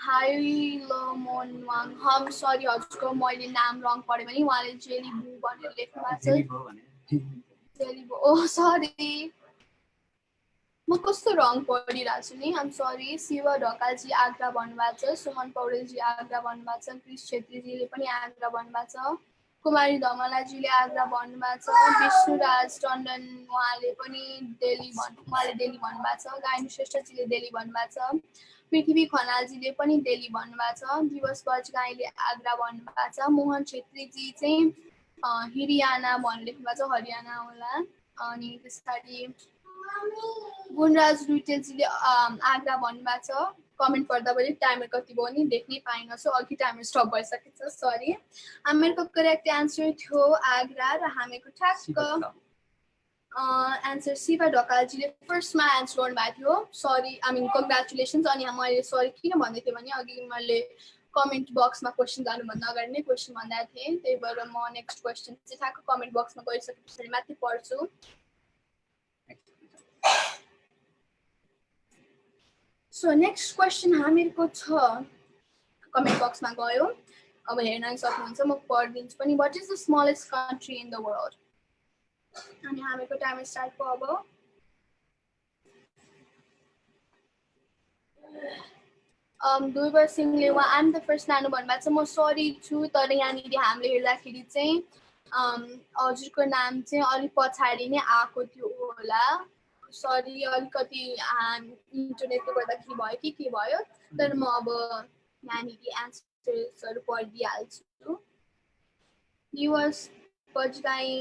हाइलोमोनवाङ हम सरी हजुरको मैले नाम रङ पढे भने उहाँले जेलिबु भनेर लेख्नु भएको छ जेलिबु ओ सरी म कस्तो रङ पढिरहेको छु नि आम सरी शिव ढकालजी आग्रा भन्नुभएको छ सुमन पौडेलजी आग्रा भन्नुभएको छ कृष छेत्रीजीले पनि आग्रा भन्नुभएको छ कुमारी धमलाजीले आग्रा भन्नुभएको छ विष्णुराज टन्डन उहाँले पनि दिल्ली भन्नुभएको छ गायनी श्रेष्ठजीले दिल्ली भन्नुभएको छ पृथ्वी खनालजीले पनि दिल्ली भन्नुभएको छ दिवस बजगाईले आग्रा भन्नुभएको छ मोहन छेत्रीजी चाहिँ हरियाणा भनेर लेख्नुभएको छ हरियाणा होला अनि त्यसपछि गुणराज रुटेलजीले आग्रा भन्नुभएको छ कमेन्ट पढ्दा पनि टाइमर कति भयो नि देख्नै पाइन छु अघि टाइमर स्टप भइसकेछ सरी हामीहरुको करेक्ट आन्सर थियो आग्रा र हामीको ठ्याक्क आन्सर शिवा ढकालजीले फर्स्टमा आन्सर गर्नुभएको थियो सरी आई मिन कङ्ग्रेचुलेसन्स अनि मैले सरी किन भन्दै थिएँ भने अघि मैले कमेन्ट बक्समा क्वेसन जानुभन्दा अगाडि नै क्वेसन भन्दा थिएँ त्यही भएर म नेक्स्ट क्वेसन चाहिँ ठ्याक्क कमेन्ट बक्समा गइसकेपछि माथि पढ्छु सो नेक्स्ट क्वेसन हामीहरुको छ कमेन्ट बक्समा गयो अब हेर्न सक्नुहुन्छ म पढिदिन्छु पनि what is the smallest country in the world अनि हामीको टाइम स्टार्ट भयो अब दुर्गा सिंहले वा आइम द फर्स्ट नानु भन्नुभएको छ म सरी छु तर यहाँनिर हामीले हेर्दाखेरि चाहिँ हजुरको नाम चाहिँ अलिक पछाडि नै आएको थियो होला सरी अलिकति इन्टरनेटले गर्दाखेरि भयो कि के भयो तर म अब यहाँनिर एन्सर्सहरु पढिदिइहाल्छु दिवस बजगाई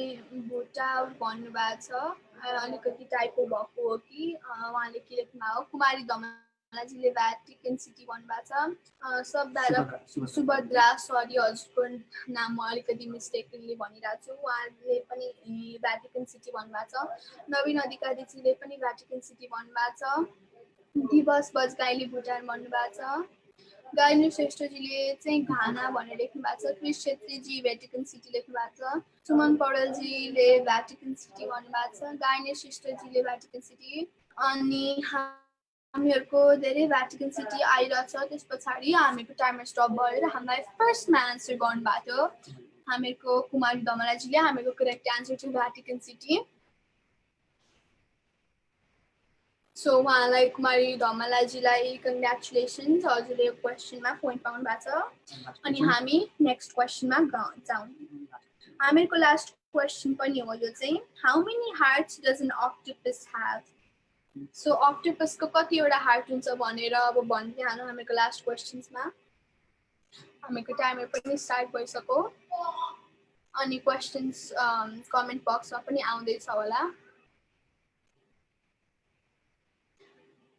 भुटा भन्नुभएको छ अलिकति टाइपो भएको हो कि उहाँले के लेख्नु हो कुमारी धमलाजीले भ्याटिकन सिटी भन्नुभएको छ शब्द सुभद्रा सरी हजुरको नाम म अलिकति मिस्टेकली भनिरहेको छु उहाँले पनि भ्याटिकन सिटी भन्नुभएको छ नवीन अधिकारीजीले पनि भ्याटिकन सिटी भन्नुभएको छ दिवस बजगाईले भुटान भन्नुभएको छ गायनी श्रेष्ठजीले चाहिँ घाना भनेर लेख्नु भएको छ कृष छेत्रीजी भ्याटिकन सिटी लेख्नु भएको छ सुमन पौडेलजीले भ्याटिकन सिटी भन्नुभएको छ गायनी श्रेष्ठजीले भ्याटिकन सिटी अनि हामीहरुको धेरै भ्याटिकन सिटी आइरहेछ त्यस पछाडि हामीको टाइमर स्टप भयो र हामीलाई फर्स्टमा आन्सर गर्नुभएको थियो हामीहरुको कुमारी धमलाजीले हामीको करेक्ट आन्सर थियो भ्याटिकन सिटी सो उहाँलाई कुमारी धमलाजीलाई कङ्ग्रेचुलेसन्स हजुरले यो क्वेसनमा पोइन्ट पाउनु भएको छ अनि हामी नेक्स्ट क्वेसनमा जाउँ हामीहरुको लास्ट क्वेसन पनि हो यो चाहिँ how many hearts does an octopus have so अक्टोपसको कतिवटा हार्ट हुन्छ भनेर अब भनिदिइहाल्नु हामीको लास्ट क्वेसन्समा हामीको टाइमर पनि स्टार्ट भइसक्यो अनि क्वेसन्स कमेन्ट बक्समा पनि आउँदैछ होला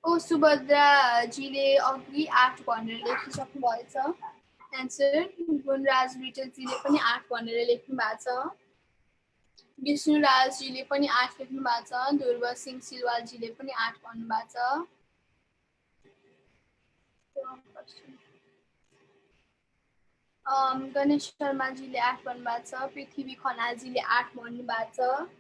ओ सुभद्राजीले अघि 8 भनेर लेखिसक्नु भएछ एन्सर गुणराज रिटेलजीले पनि 8 भनेर लेख्नु भएको छ विष्णुराजजीले पनि 8 लेख्नु भएको छ ध्रुव सिंह सिलवालजीले पनि 8 भन्नु भएको छ गणेश शर्माजीले 8 भन्नु भएको छ पृथ्वी खनालजीले 8 भन्नु भएको छ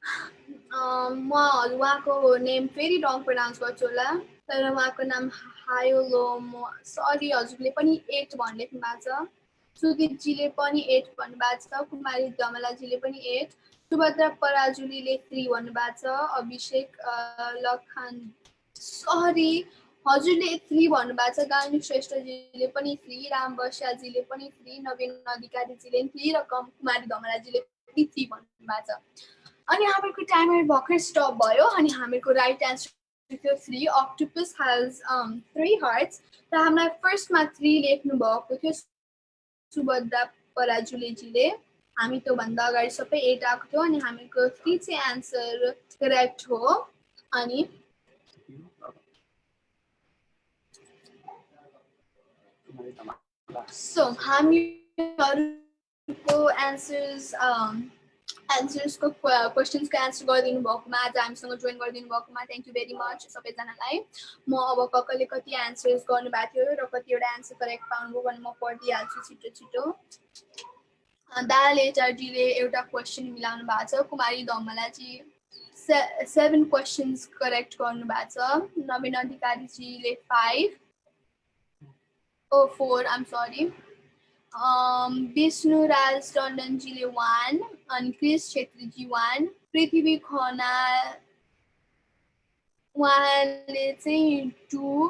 म उहाँको नेम फेरि रङ प्रोनाउन्स गर्छु होला तर उहाँको नाम हायोलोमो सरी हजुरले पनि 8 भनेर लेख्नु भएको छ सुदीपजीले पनि 8 भन्नुभएको छ कुमारी धमलाजीले पनि 8 सुभद्रा पराजुलीले 3 भन्नुभएको छ अभिषेक लखन सरी हजुरले 3 भन्नुभएको छ गायनी श्रेष्ठजीले पनि 3 राम बस्याजीले पनि 3 नवीन अधिकारीजीले 3 र कुमारी धमलाजीले 33 भन्नुभएको छ अनि हामीहरूको टाइमर भर्खर स्टप भयो अनि हामीहरूको राइट एन्सर थियो 3 octopus has 3 hearts र हामीलाई फर्स्टमा 3 लेख्नु भएको थियो सुभद्रा पराजुलेजीले हामी त्यो भन्दा अगाडि सबै 8 आएको थियो अनि हामीको 3 चाहिँ एन्सर करेक्ट हो अनि सो हामीहरूको एन्सर्सको क्वेसन्सको एन्सर गरिदिनु भएकोमा आज हामीसँग जोइन गरिदिनु भएकोमा थ्याङ्क यू भेरी मच सबैजनालाई म अब कसले कति एन्सर्स गर्नुभएको थियो र कतिवटा एन्सर करेक्ट पाउनुभयो भने म पढिदिइहाल्छु छिटो छिटो दाल एचआरजीले एउटा क्वेसन मिलाउनु भएको छ कुमारी धमलाजी 7 क्वेसन्स करेक्ट गर्नुभएको छ नवीन अधिकारीजीले 5 4 I'm sorry विष्णु राज टन्डनजीले 1 अनि क्रिस छेत्रीजी 1 पृथ्वी खना उहाँले चाहिँ 2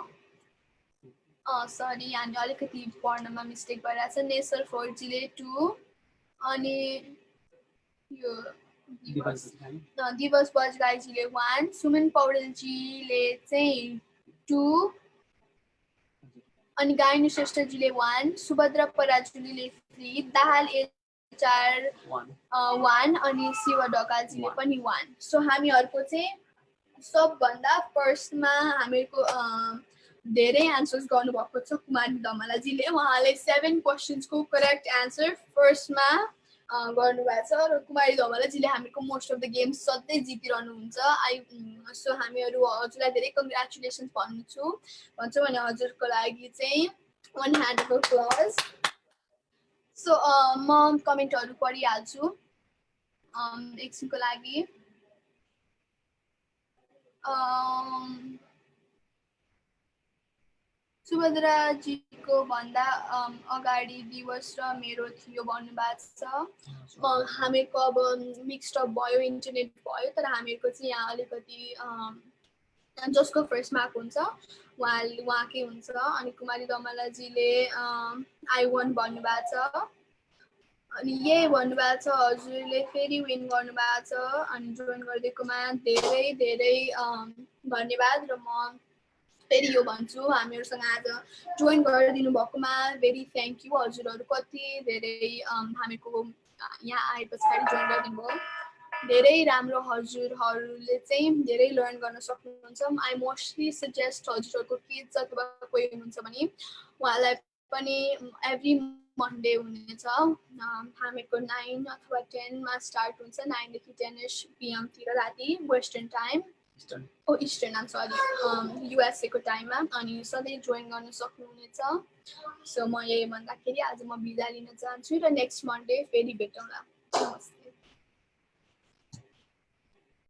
सरी यहाँ अलिकति पढ्नमा मिस्टेक भइरहेछ नेसर फोर्जीले 2 अनि यो दिवस बजगाईजीले 1 सुमन पौडेलजीले चाहिँ 2 अनि गायनी श्रेष्ठजीले 1 सुभद्रा पराजुलीले 3 दाहाल एचआर 1 अनि शिव ढकालजीले पनि 1 सो हामीहरूको चाहिँ सबभन्दा फर्स्टमा हामीहरूको धेरै एन्सर्स गर्नुभएको छ कुमारी धमलाजीले उहाँले 7 क्वेसन्सको करेक्ट एन्सर फर्स्टमा गर्नुभएको छ र कुमारी धमलाजीले हामीको मोस्ट अफ द गेम्स सधैँ जितिरहनुहुन्छ सो हामीहरू हजुरलाई धेरै कङ्ग्रेचुलेसन्स भन्छु भने हजुरको लागि चाहिँ 1 ह्यान्ड अफ अप्लज सो म कमेन्टहरू पढिहाल्छु एकछिनको लागि सुभद्राजीको भन्दा अगाडि दिवस र मेरो थियो भन्नुभएको छ हामीहरूको अब मिक्सड अप भयो इन्टरनेट भयो तर हामीहरूको चाहिँ यहाँ अलिकति जसको फर्स्टमा आएको हुन्छ उहाँकै हुन्छ अनि कुमारी धमलाजीले I1 भन्नुभएको छ अनि यही भन्नुभएको छ हजुरले फेरि विन गर्नुभएको छ अनि जोइन गरिदिएकोमा धेरै धेरै धन्यवाद र म फेरि यो भन्छु हामीहरूसँग आज जोइन गरिदिनु भएकोमा भेरी थ्याङ्क यू हजुरहरू कति धेरै हामीको यहाँ आए पछाडि जोइन गरिदिनु भयो धेरै राम्रो हजुरहरूले चाहिँ धेरै लर्न गर्न सक्नुहुन्छ आई मोस्टली सजेस्ट हजुरहरूको किड्स अथवा कोही हुनुहुन्छ भने उहाँलाई पनि एभ्री मन्डे हुनेछ हामीहरूको 9 अथवा 10 मा स्टार्ट हुन्छ 9 देखि 10 PM तिर राति वेस्टर्न टाइम इस्टर्न आम सरी USA को टाइममा अनि सधैँ जोइन गर्न सक्नुहुनेछ सो म यही भन्दाखेरि आज म बिदा लिन चाहन्छु र नेक्स्ट मन्डे फेरि भेटौँला नमस्ते